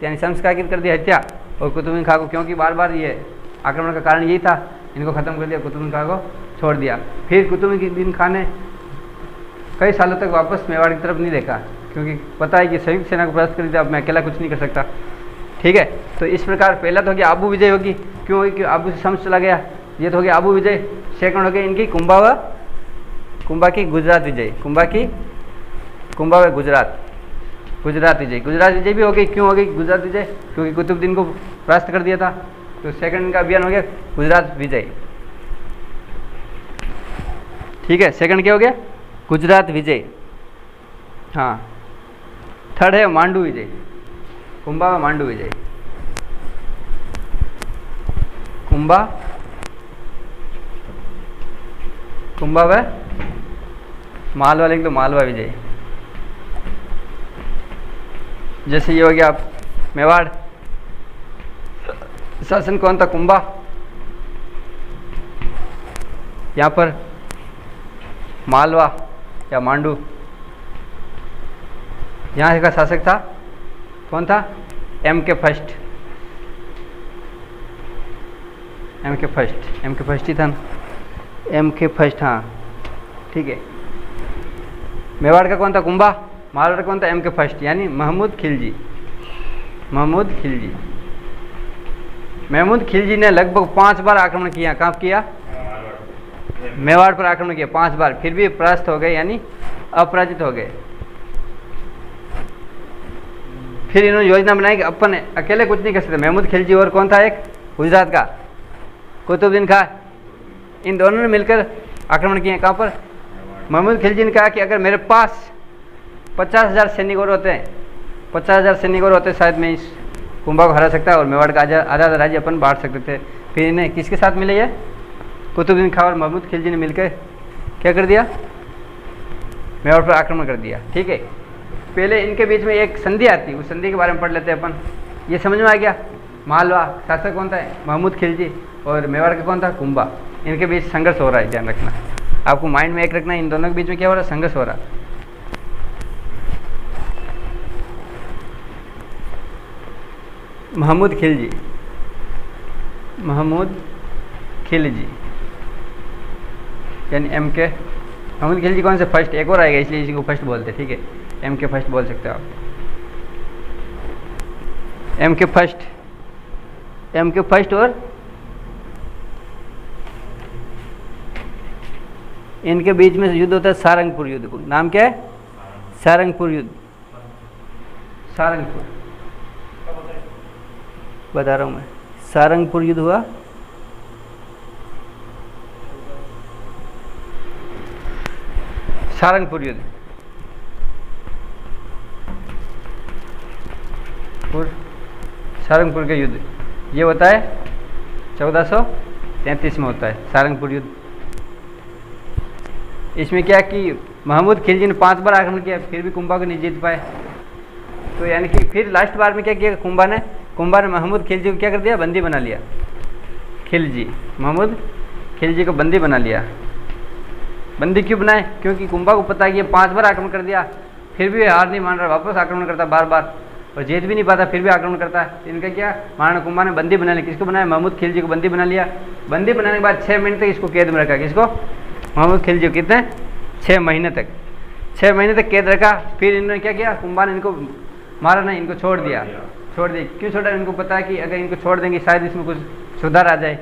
यानी शम्स खां की कर दिया हत्या। और कुतुबुद्दीन खां को, क्योंकि बार बार ये आक्रमण का कारण यही था, इनको ख़त्म कर दिया, कुतुबुद्दीन खां को छोड़ दिया। फिर कुतुबुद्दीन खां ने कई सालों तक वापस मेवाड़ की तरफ नहीं देखा, क्योंकि पता है कि संयुक्त सेना को परास्त कर दिया, अब मैं अकेला कुछ नहीं कर सकता। ठीक है, तो इस प्रकार पहला तो हो गया आबू विजय होगी, क्यों होगी? कि आबू से शम्स चला गया, ये तो हो गया आबू विजय। सेकंड हो गया इनकी कुंभा की गुजरात विजय, कुंभा व गुजरात विजय भी हो गई। क्यों हो गई गुजरात विजय? क्योंकि कुतुबुद्दीन को परास्त कर दिया था। तो सेकंड का अभियान हो गया गुजरात विजय। ठीक है, सेकंड क्या हो गया? गुजरात विजय। हाँ, थर्ड है मांडू विजय, कुंभा व मांडू विजय। कुंभा व मालवा, लिख दो मालवा विजय। जैसे ये हो गया आप मेवाड़, शासन कौन था? कुंभा। यहाँ पर मालवा या मांडू, यहाँ का शासक था कौन था? M.K. फर्स्ट ही था ना, M.K. फर्स्ट। हाँ ठीक है। मेवाड़ का कौन था? कुंभा। मालवा का कौन था? M.K. फर्स्ट, यानी महमूद खिलजी ने लगभग 5 बार आक्रमण किया। कहाँ किया? मेवाड़ पर आक्रमण किया 5 बार, फिर भी परास्त हो गए, यानी अपराजित हो गए। फिर इन्होंने योजना बनाई कि अपन अकेले कुछ नहीं कर सकते। महमूद खिलजी और कौन था? एक गुजरात का कुतुबुद्दीन खां, इन दोनों ने मिलकर आक्रमण किए। कहाँ पर? महमूद खिलजी ने कहा कि अगर मेरे पास 50,000 सैनिक और होते हैं, 50,000 सैनिक और होते, शायद मैं इस कुंभा को हरा सकता और मेवाड़ का आज़ाद राज्य अपन बांट सकते थे। फिर इन्हें किसके साथ मिले? ये कुतुबुद्दीन खां और महमूद खिलजी ने मिलकर क्या कर दिया? मेवाड़ पर आक्रमण कर दिया। ठीक है, पहले इनके बीच में एक संधि आती, उस संधि के बारे में पढ़ लेते हैं अपन। ये समझ में आ गया? मालवा शासक कौन था? महमूद खिलजी, और मेवाड़ का कौन था? कुंभा। इनके बीच संघर्ष हो रहा है, ध्यान रखना, आपको माइंड में एक रखना, इन दोनों के बीच में क्या हो रहा है? संघर्ष हो रहा है। महमूद खिलजी यानी M.K. महमूद खिलजी कौन से? फर्स्ट। एक और आएगा, इसलिए इसी को फर्स्ट बोलते हैं। ठीक है, M.K. फर्स्ट बोल सकते हो आप। M.K. फर्स्ट और इनके बीच में युद्ध होता है सारंगपुर युद्ध। नाम क्या है? सारंगपुर युद्ध। सारंगपुर बता रहा हूँ मैं। सारंगपुर युद्ध हुआ सारंगपुर युद्ध, सारंगपुर का युद्ध ये होता है 1433 में होता है सारंगपुर युद्ध। इसमें क्या कि महमूद खिलजी ने 5 बार आक्रमण किया, फिर भी कुंभा को नहीं जीत पाए। तो यानी कि फिर लास्ट बार में क्या किया? कुंभा ने महमूद खिलजी को क्या कर दिया? बंदी बना लिया। महमूद खिलजी को बंदी बना लिया। बंदी क्यों बनाए? क्योंकि कुंभा को पता है कि ये 5 बार आक्रमण कर दिया, फिर भी हार नहीं मान रहा, वापस आक्रमण करता बार बार, और जीत भी नहीं पाता, फिर भी आक्रमण करता है। इनका क्या? महाराणा कुंभा ने बंदी बना लिया। किसको बनाया? महमूद खिलजी को बंदी बना लिया। बंदी बनाने के बाद 6 महीने तक इसको कैद में रखा। किसको? महमूद खिलजी को। कितने? 6 महीने तक। 6 महीने तक कैद रखा। फिर इन्होंने क्या किया? कुंभा ने इनको मारा नहीं, इनको छोड़ दिया। क्यों छोड़ा? इनको पता है कि अगर इनको छोड़ देंगे शायद इसमें कुछ सुधार आ जाए,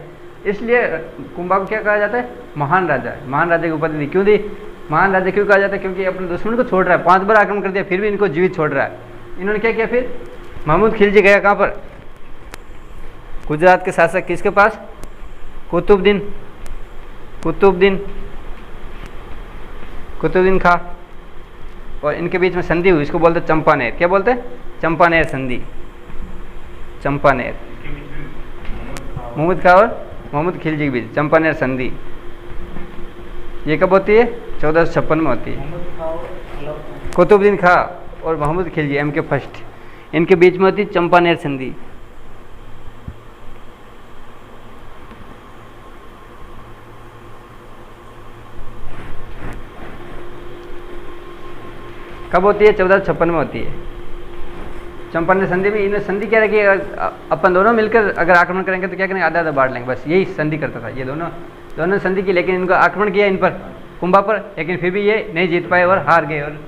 इसलिए कुंभा को क्या कहा जाता है? महान राजा। महान राजा की उपाधि दी। क्यों दी? महान राजा क्यों कहा जाता है? क्योंकि अपने दुश्मन को छोड़ रहा है, 5 बार आक्रमण कर दिया, फिर भी इनको जीवित छोड़ रहा है। इन्होंने क्या किया? फिर महमूद खिलजी गया कहाँ पर? गुजरात के शासक किसके पास? कुतुबुद्दीन खां, और इनके बीच में संधि हुई, इसको बोलते चंपानेर। क्या बोलते हैं? चंपानेर संधि। चंपानेर, महमूद खां और महमूद खिलजी के बीच चंपानेर संधि। ये कब होती है? 1456 में होती है। मोहम्मद खाओ मतलब कुतुबुद्दीन खां और मोहम्मद खिलजी एम के फर्स्ट, इनके बीच में होती है चंपानेर संधि। कब होती है? 1456 में होती है चंपानेर संधि में। इन्हें संधि क्या रखी? अपन दोनों मिलकर अगर आक्रमण करेंगे तो क्या करेंगे? आधा आधा बांट लेंगे, बस यही संधि करता था। ये दोनों संधि की, लेकिन इनको आक्रमण किया इन पर, कुंभा पर, लेकिन फिर भी ये नहीं जीत पाए और हार गए। और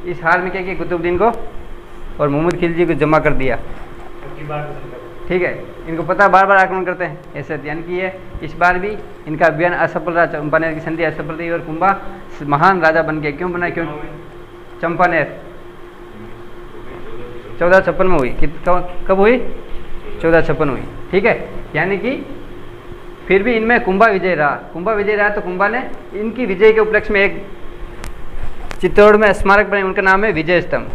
इस हार में क्या किया? कुतुबुद्दीन को और मोहम्मद खिलजी को जमा कर दिया। ठीक है, इनको पता बार बार आक्रमण करते हैं ऐसे, यानी कि ये इस बार भी इनका अभियान असफल रहा, चंपानेर की संधि असफल रही और कुंभा महान राजा बन गया। क्यों बना? क्यों? चंपानेर 1456 में हुई। कब हुई? 1456 हुई। ठीक है, यानी कि फिर भी इनमें कुंभा विजय रहा। कुंभा विजय रहा तो कुंभा ने इनकी विजय के उपलक्ष्य में एक चित्तौड़ में स्मारक बनाए, उनका नाम है विजय स्तंभ।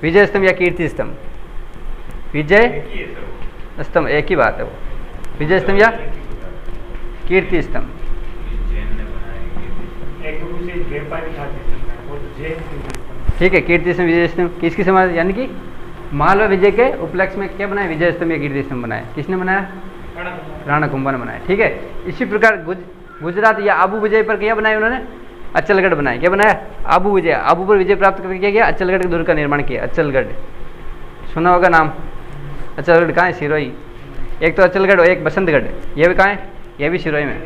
विजय स्तंभ या कीर्ति स्तंभ, विजय स्तंभ एक ही बात है वो, विजय स्तंभ या कीर्ति स्तंभ। ठीक है, कीर्ति स्तंभ विजय स्तंभ किसकी समाज, यानी कि मालवा विजय के उपलक्ष्य में क्या बनाया? विजय स्तंभ या कीर्ति स्तंभ बनाया। किसने बनाया? राणा कुंभा ने बनाया। ठीक है, इसी प्रकार गुजरात या आबू विजय पर क्या बनाया उन्होंने? अचलगढ़ बनाया। क्या बनाया? आबू विजय। आबू पर विजय प्राप्त करके क्या किया? अचलगढ़ के दुर्ग का निर्माण किया। अचलगढ़ सुना होगा नाम। अचलगढ़ कहाँ है? सिरोही। एक तो अचलगढ़ और एक बसंतगढ़, ये भी कहाँ है? ये भी सिरोही में।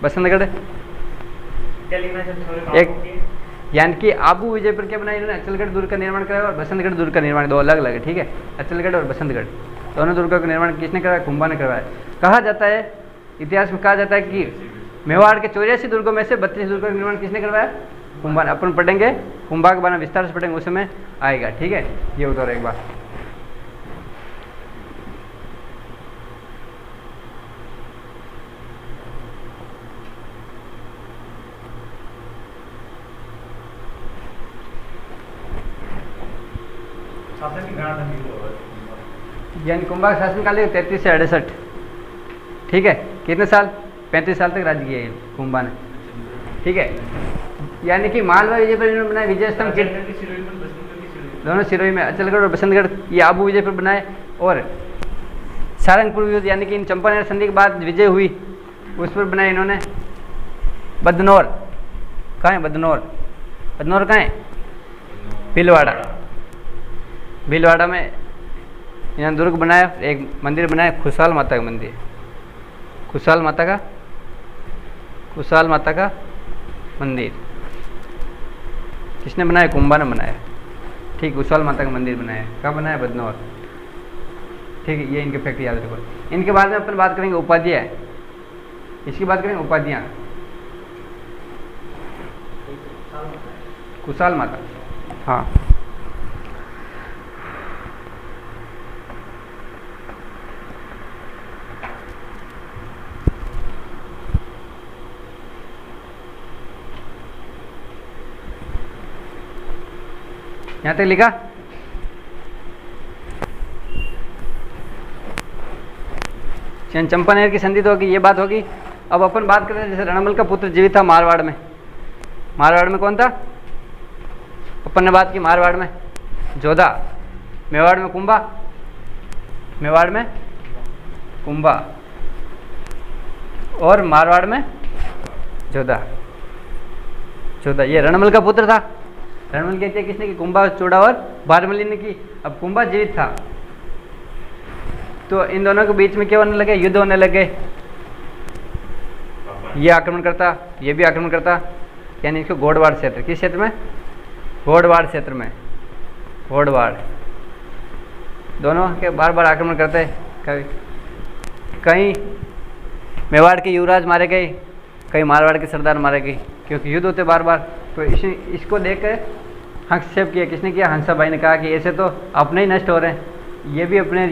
बसंतगढ़ एक, यानी कि आबू विजय पर क्या बनाया इन्होंने? अचलगढ़ दुर्ग का निर्माण कराया और बसंतगढ़ दुर्ग का निर्माण, दो अलग अलग है। ठीक है, अचलगढ़ और बसंतगढ़ दोनों दुर्गों का निर्माण किसने कराया? कुंभा ने करवाया। कहा जाता है, इतिहास में कहा जाता है कि मेवाड़ के 84 दुर्गों में से 32 दुर्गों का निर्माण किसने करवाया? कुंभा ने। अपन पढ़ेंगे कुंभा के बारे में विस्तार से पढ़ेंगे, उस समय आएगा। ठीक है, ये उतर एक बार। यानी कुंभा का शासनकाल 33 से 68। ठीक है, कितने साल? 35 साल तक राज्य किया कुंभा ने। ठीक है, यानी कि मालवा विजय पर इन्होंने बनाया विजय स्तंभ, दोनों सिरोही में, अचलगढ़ और बसंतगढ़ ये आबू विजय पर बनाए। और सारंगपुर युद्ध, यानी कि इन चंपानेर संधि के बाद विजय हुई, उस पर बनाए इन्होंने। बदनौर कहाँ है? बदनौर, बदनौर कहाँ है? भीलवाड़ा। भीलवाड़ा में इन्होंने दुर्ग बनाया, एक मंदिर बनाया, खुशहाल माता का मंदिर। खुशहाल माता का, खुशहाल माता का मंदिर किसने बनाया? कुंभा ने बनाया। ठीक, खुशहाल माता का मंदिर बनाया। कहाँ बनाया? बदनौर। ठीक है, ये इनके फैक्ट याद रखो। इनके बाद में अपन बात करेंगे उपाधियाँ, इसकी बात करेंगे उपाधियाँ। खुशहाल माता, हाँ, यहाँ तक लिखा। चंपानेर की संधि तो होगी, ये बात होगी। अब अपन बात करते हैं, जैसे रणमल का पुत्र जीवित था मारवाड़ में। मारवाड़ में कौन था? अपन ने बात की मारवाड़ में जोधा, मेवाड़ में कुंभा, मेवाड़ में कुंभा और मारवाड़ में जोधा। जोधा ये रणमल का पुत्र था। रणमल कहते हैं किसने की? कुंभा, चूड़ा और बारमली ने की। अब कुंभा जीवित था तो इन दोनों के बीच में क्या होने लगे? युद्ध होने लगे। ये आक्रमण करता, ये भी आक्रमण करता, यानी इसको गोडवाड़ क्षेत्र, किस क्षेत्र में? गोडवाड़ क्षेत्र में। गोडवाड़ दोनों के बार बार आक्रमण करते। कहीं मेवाड़ के युवराज मारे गए, कहीं मारवाड़ के सरदार मारे गए, क्योंकि युद्ध होते बार बार। तो इसको देखकर हस्तक्षेप किया। किसने किया? हंसा भाई ने कहा कि ऐसे तो अपने ही नष्ट हो रहे हैं, ये भी अपने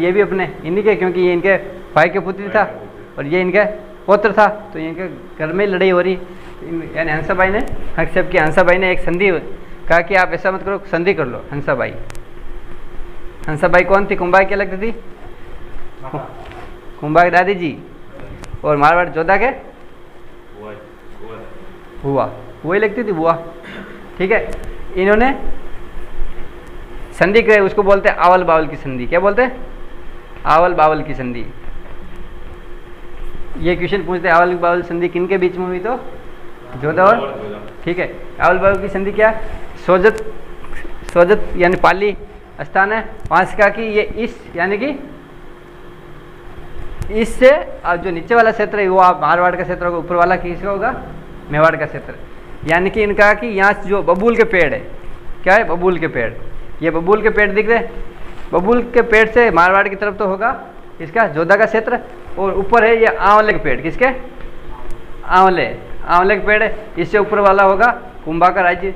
इन्हीं के, क्योंकि ये इनके भाई के पुत्र था और ये इनके पुत्र था, तो इनके घर में लड़ाई हो रही। यानी हंसा भाई ने हस्तक्षेप किया। हंसा भाई ने एक संधि कहा कि आप ऐसा मत करो, संधि कर लो। हंसा भाई, हंसा भाई कौन थी? कुंभा क्या लगती थी? कुंभा की दादी जी। और मारवाड़ जोधा के हुआ, वही लिखती थी हुआ। ठीक है, इन्होंने संधि करे, उसको बोलते हैं आवल बावल की संधि। क्या बोलते हैं? आवल बावल की संधि। ये क्वेश्चन पूछते हैं आवल बावल संधि किन के बीच में हुई? तो जोधा और, ठीक है। आवल बावल की संधि क्या है? सोजत, सोजत यानी पाली स्थान है, वहां से कहा कि ये इस यानी कि इससे जो नीचे वाला क्षेत्र है वो आप मारवाड़ का क्षेत्र होगा, ऊपर वाला किसका होगा? मेवाड़ का क्षेत्र। यानी कि इनका कि यहाँ जो बबूल के पेड़ है, क्या है? बबूल के पेड़। ये बबूल के पेड़ दिख रहे हैं, बबूल के पेड़ से मारवाड़ की तरफ तो होगा इसका जोधा का क्षेत्र, और ऊपर है ये आंवले के पेड़। किसके? आंवले, आंवले के पेड़ है, इससे ऊपर वाला होगा कुंभा का राज्य,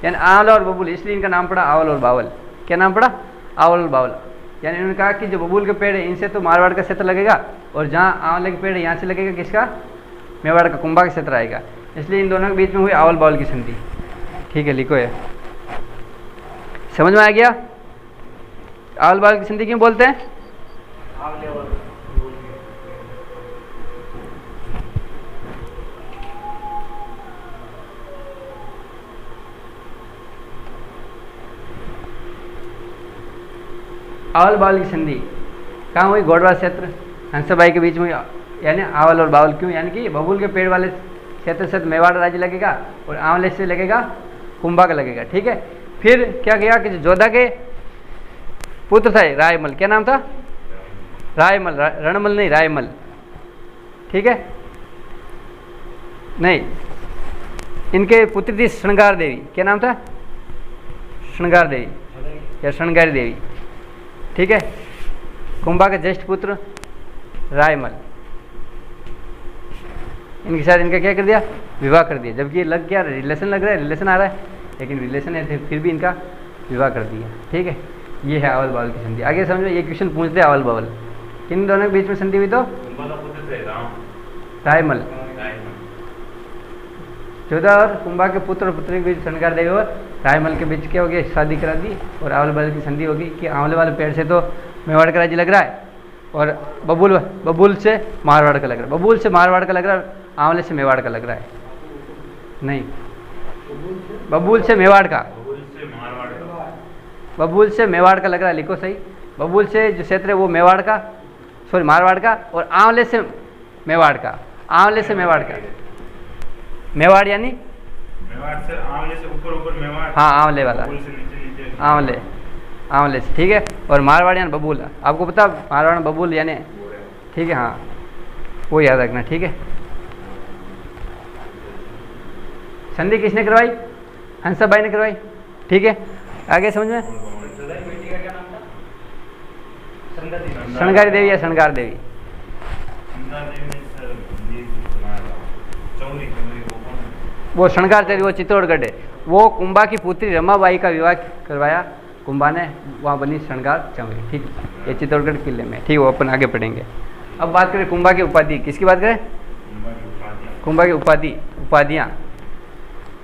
यानी आंवला और बबूल, इसलिए इनका नाम पड़ा आवल और बावल। क्या नाम पड़ा? आवल और बावल। यानी उन्होंने कहा कि जो बबूल के पेड़ है इनसे तो मारवाड़ का क्षेत्र लगेगा, और जहाँ आंवले के पेड़ है यहाँ से लगेगा किसका? मेवाड़ का, कुंभा का क्षेत्र आएगा, इसलिए इन दोनों के बीच में हुई आवल बावल की संधि। ठीक है, लिखो ये, समझ में आ गया? आवल बावल की संधि क्यों बोलते हैं? आवले और आवल बावल की संधि कहाँ हुई? गोडवा क्षेत्र, हंसाबाई के बीच में, यानी आवल और बावल क्यों? यानी कि बबूल के पेड़ वाले क्षेत्र से मेवाड़ राज्य लगेगा, और आंवले से लगेगा कुंभा का लगेगा। ठीक है, फिर क्या किया कि जोधा के पुत्र थे रायमल। क्या नाम था? रायमल, रणमल नहीं, रायमल। ठीक है, नहीं, इनके पुत्री थी श्रृंगार देवी। क्या नाम था? श्रृंगार देवी या श्रृंगारी देवी। ठीक है, कुंभा का ज्येष्ठ पुत्र रायमल, इनके साथ इनका क्या कर दिया? विवाह कर दिया। जबकि ये लग क्या रिलेशन लग रहा है, रिलेशन आ रहा है, लेकिन रिलेशन है फिर भी इनका विवाह कर दिया। ठीक है, ये है आवल बावल की संधि। आगे समझो, ये क्वेश्चन पूछते हैं आवल बावल किन दोनों के बीच में संधि हुई? तो रायमल, जोधा और कुंभा के पुत्र और पुत्री के बीच श्रृंगार देवी और रायमल के बीच क्या हो गया? शादी करा दी, और आवल बावल की संधि होगी कि आंवले वाले पेड़ से तो मेवाड़ का राज्य लग रहा है, और बबूल से मारवाड़ का लग रहा है, बबूल से मारवाड़ का लग रहा है, आंवले से मेवाड़ का लग रहा है। नहीं, बबूल से मेवाड़ का, बबूल से मेवाड़ का लग रहा है। लिखो सही, बबूल से जो क्षेत्र है वो मेवाड़ का, सॉरी मारवाड़ का, और आंवले से मेवाड़ का, आंवले से मेवाड़ का। मेवाड़ यानी मेवाड़ से आंवले से ऊपर मेवाड़, हाँ आंवले वाला, आंवले, आंवले से। ठीक है, और मारवाड़ यानी बबूल। आपको पता मारवाड़ बबूल यानी, ठीक है, हाँ वो याद रखना। ठीक है, संधि किसने करवाई? हंसाबाई ने करवाई। ठीक है, आगे समझ में? बेटी का क्या नाम था? श्रृंगारी देवी या श्रृंगार देवी? वो श्रृंगार देवी, वो चित्तौड़गढ़ है। वो कुंभा की पुत्री रमाबाई का विवाह करवाया कुंभा ने, वहाँ बनी श्रृंगार चौरी। ठीक, ये चित्तौड़गढ़ किले में। ठीक, वो अपन आगे पढ़ेंगे। अब बात करें कुंभा की उपाधि। किसकी बात करें? कुंभा की उपाधि, उपाधियाँ,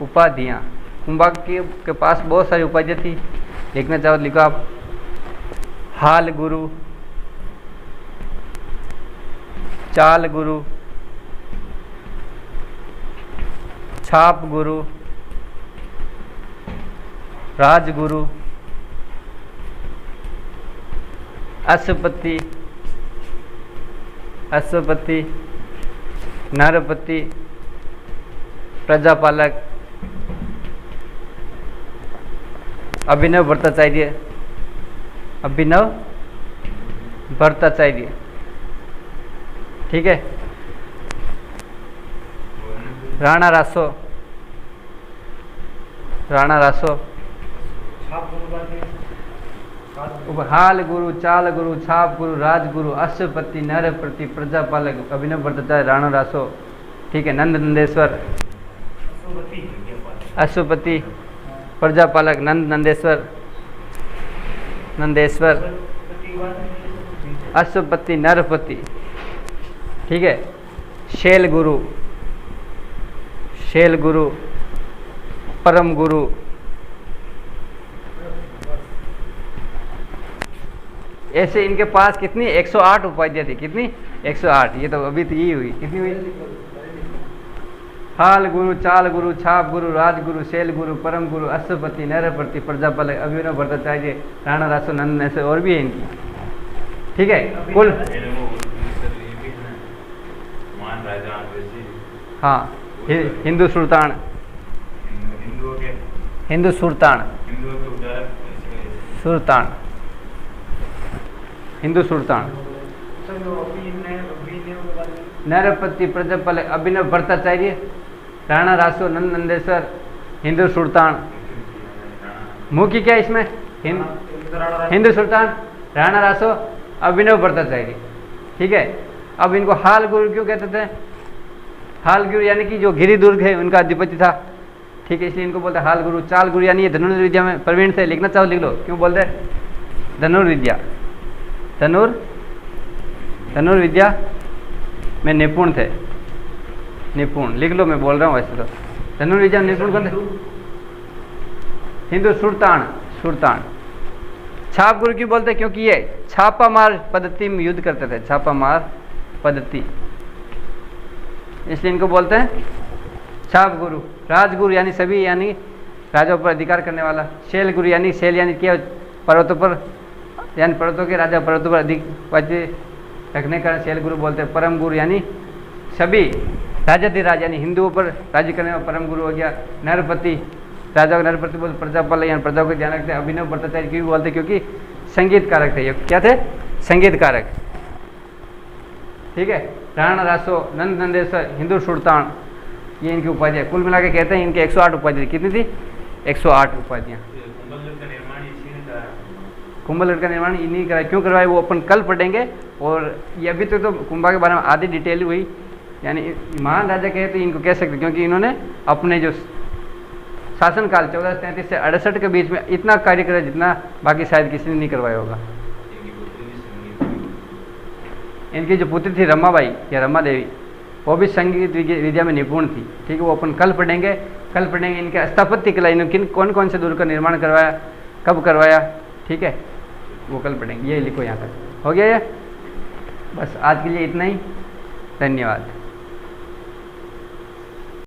उपाधियाँ। कुंभा के पास बहुत सारी उपाधियाँ थी, लिखना चाहो लिखो आप। हाल गुरु, चाल गुरु, छाप गुरु, राजगुरु, अश्वपति, अश्वपति, नरपति, प्रजापालक, अभिनव भट्टाचार्य, अभिनव भट्टाचार्य। ठीक है, राणा रासो, राणा रासो, हाल गुरु, चाल गुरु, छाप गुरु, राजगुरु, अश्वपति, नरपति, प्रजापालक, अभिनव भट्टाचार्य, राणा रासो। ठीक है, नंद नंदेश्वर, अश्वपति, प्रजापालक, नंद नंदेश्वर, नंदेश्वर, अश्वपति, नरपति। ठीक है, शैल गुरु, शैल गुरु, परम गुरु, ऐसे इनके पास कितनी 108 उपाधियाँ थी। कितनी? 108। ये तो अभी तो यही हुई। कितनी हुई? हाल गुरु, चाल गुरु, छाप गुरु, राजगुरु, शैल गुरु, परम गुरु, अश्वपति, नरपति, प्रजापति, अभिनव भट्टाचार्य, राणा रासो, नंद, ऐसे और भी है इनकी। ठीक है, कुल महान राजा अंग्रेजी हाँ हिंदू सुल्तान, हिंदुओं के हिंदू सुल्तान, हिंदुओं के उद्धारक सुल्तान, हिंदू सुल्तान, सर वो अभिनव के बारे में नरपति, प्रजापति, अभिनव भट्टाचार्य, राणा रासो, नंद नंदेश्वर, हिंदू सुल्तान। मुख्य क्या है इसमें? हिंदू सुल्तान, राणा रासो, अभिनव भट्टाचार्य। ठीक है, अब इनको हाल गुरु क्यों कहते थे? हाल गुरु यानी कि जो गिरि दुर्ग है उनका अधिपति था। ठीक है, इसलिए इनको बोलते हाल गुरु। चाल गुरु यानी ये धनुर्विद्या में प्रवीण थे, लिखना चाहो लिख लो। क्यों बोलते? धनुर्विद्या, धनुर्विद्या में निपुण थे, निपुण लिख लो, मैं बोल रहा हूँ वैसे तो। धनुर्विद्या निपुण कौन थे? हिंदू सुल्तान, सुल्तान। छाप गुरु क्यों बोलते? क्योंकि ये छापा मार पद्धति में युद्ध करते थे, छापा मार पद्धति, इसलिए इनको बोलते हैं छाप गुरु। राजगुरु यानी सभी, यानी राजाओं पर अधिकार करने वाला। शैल गुरु यानी शैल यानी क्या? पर्वतों पर, यानी पर्वतों के राजा पर्वतों पर अधिपत्य रखने का शैल गुरु बोलते हैं। परम गुरु यानी सभी राजाधिराज, यानी हिंदुओं पर राज्य करने वाला परम गुरु हो गया। नरपति, राजा को नरपति बोलते, प्रजापति यानी प्रजा को ध्यान रखते हैं। अभिनव भट्टाचार्य क्यों बोलते? क्योंकि संगीत कारक थे ये। क्या थे? संगीत कारक। ठीक है, राणा रासो, नंद नंदेश्वर, हिंदू सुल्तान, ये इनकी उपाधियाँ। कुल मिला के कहते हैं इनके 108 उपाधियाँ। कितनी थी? 108 उपाधियाँ। कुंभलगढ़ का निर्माण इसी ने करा। कुंभलगढ़ का निर्माण इन्हीं कराया। क्यों करवाया वो अपन कल पढ़ेंगे। और ये अभी तक तो कुंभा के बारे में आधी डिटेल हुई, यानी महान राजा कहे तो इनको कह सकते, क्योंकि इन्होंने अपने जो शासनकाल 1433 से 68 के बीच में इतना कार्य करा जितना बाकी शायद किसी ने नहीं करवाया होगा। इनकी जो पुत्री थी रमाबाई या रमा देवी, वो भी संगीत विद्या में निपुण थी। ठीक है, वो अपन कल पढ़ेंगे। कल पढ़ेंगे इनके स्थापत्य कला, इन्होंने कौन कौन से दुर्ग का निर्माण करवाया, कब करवाया। ठीक है, वो कल पढ़ेंगे। ये लिखो यहाँ तक हो गया ये। बस आज के लिए इतना ही। धन्यवाद।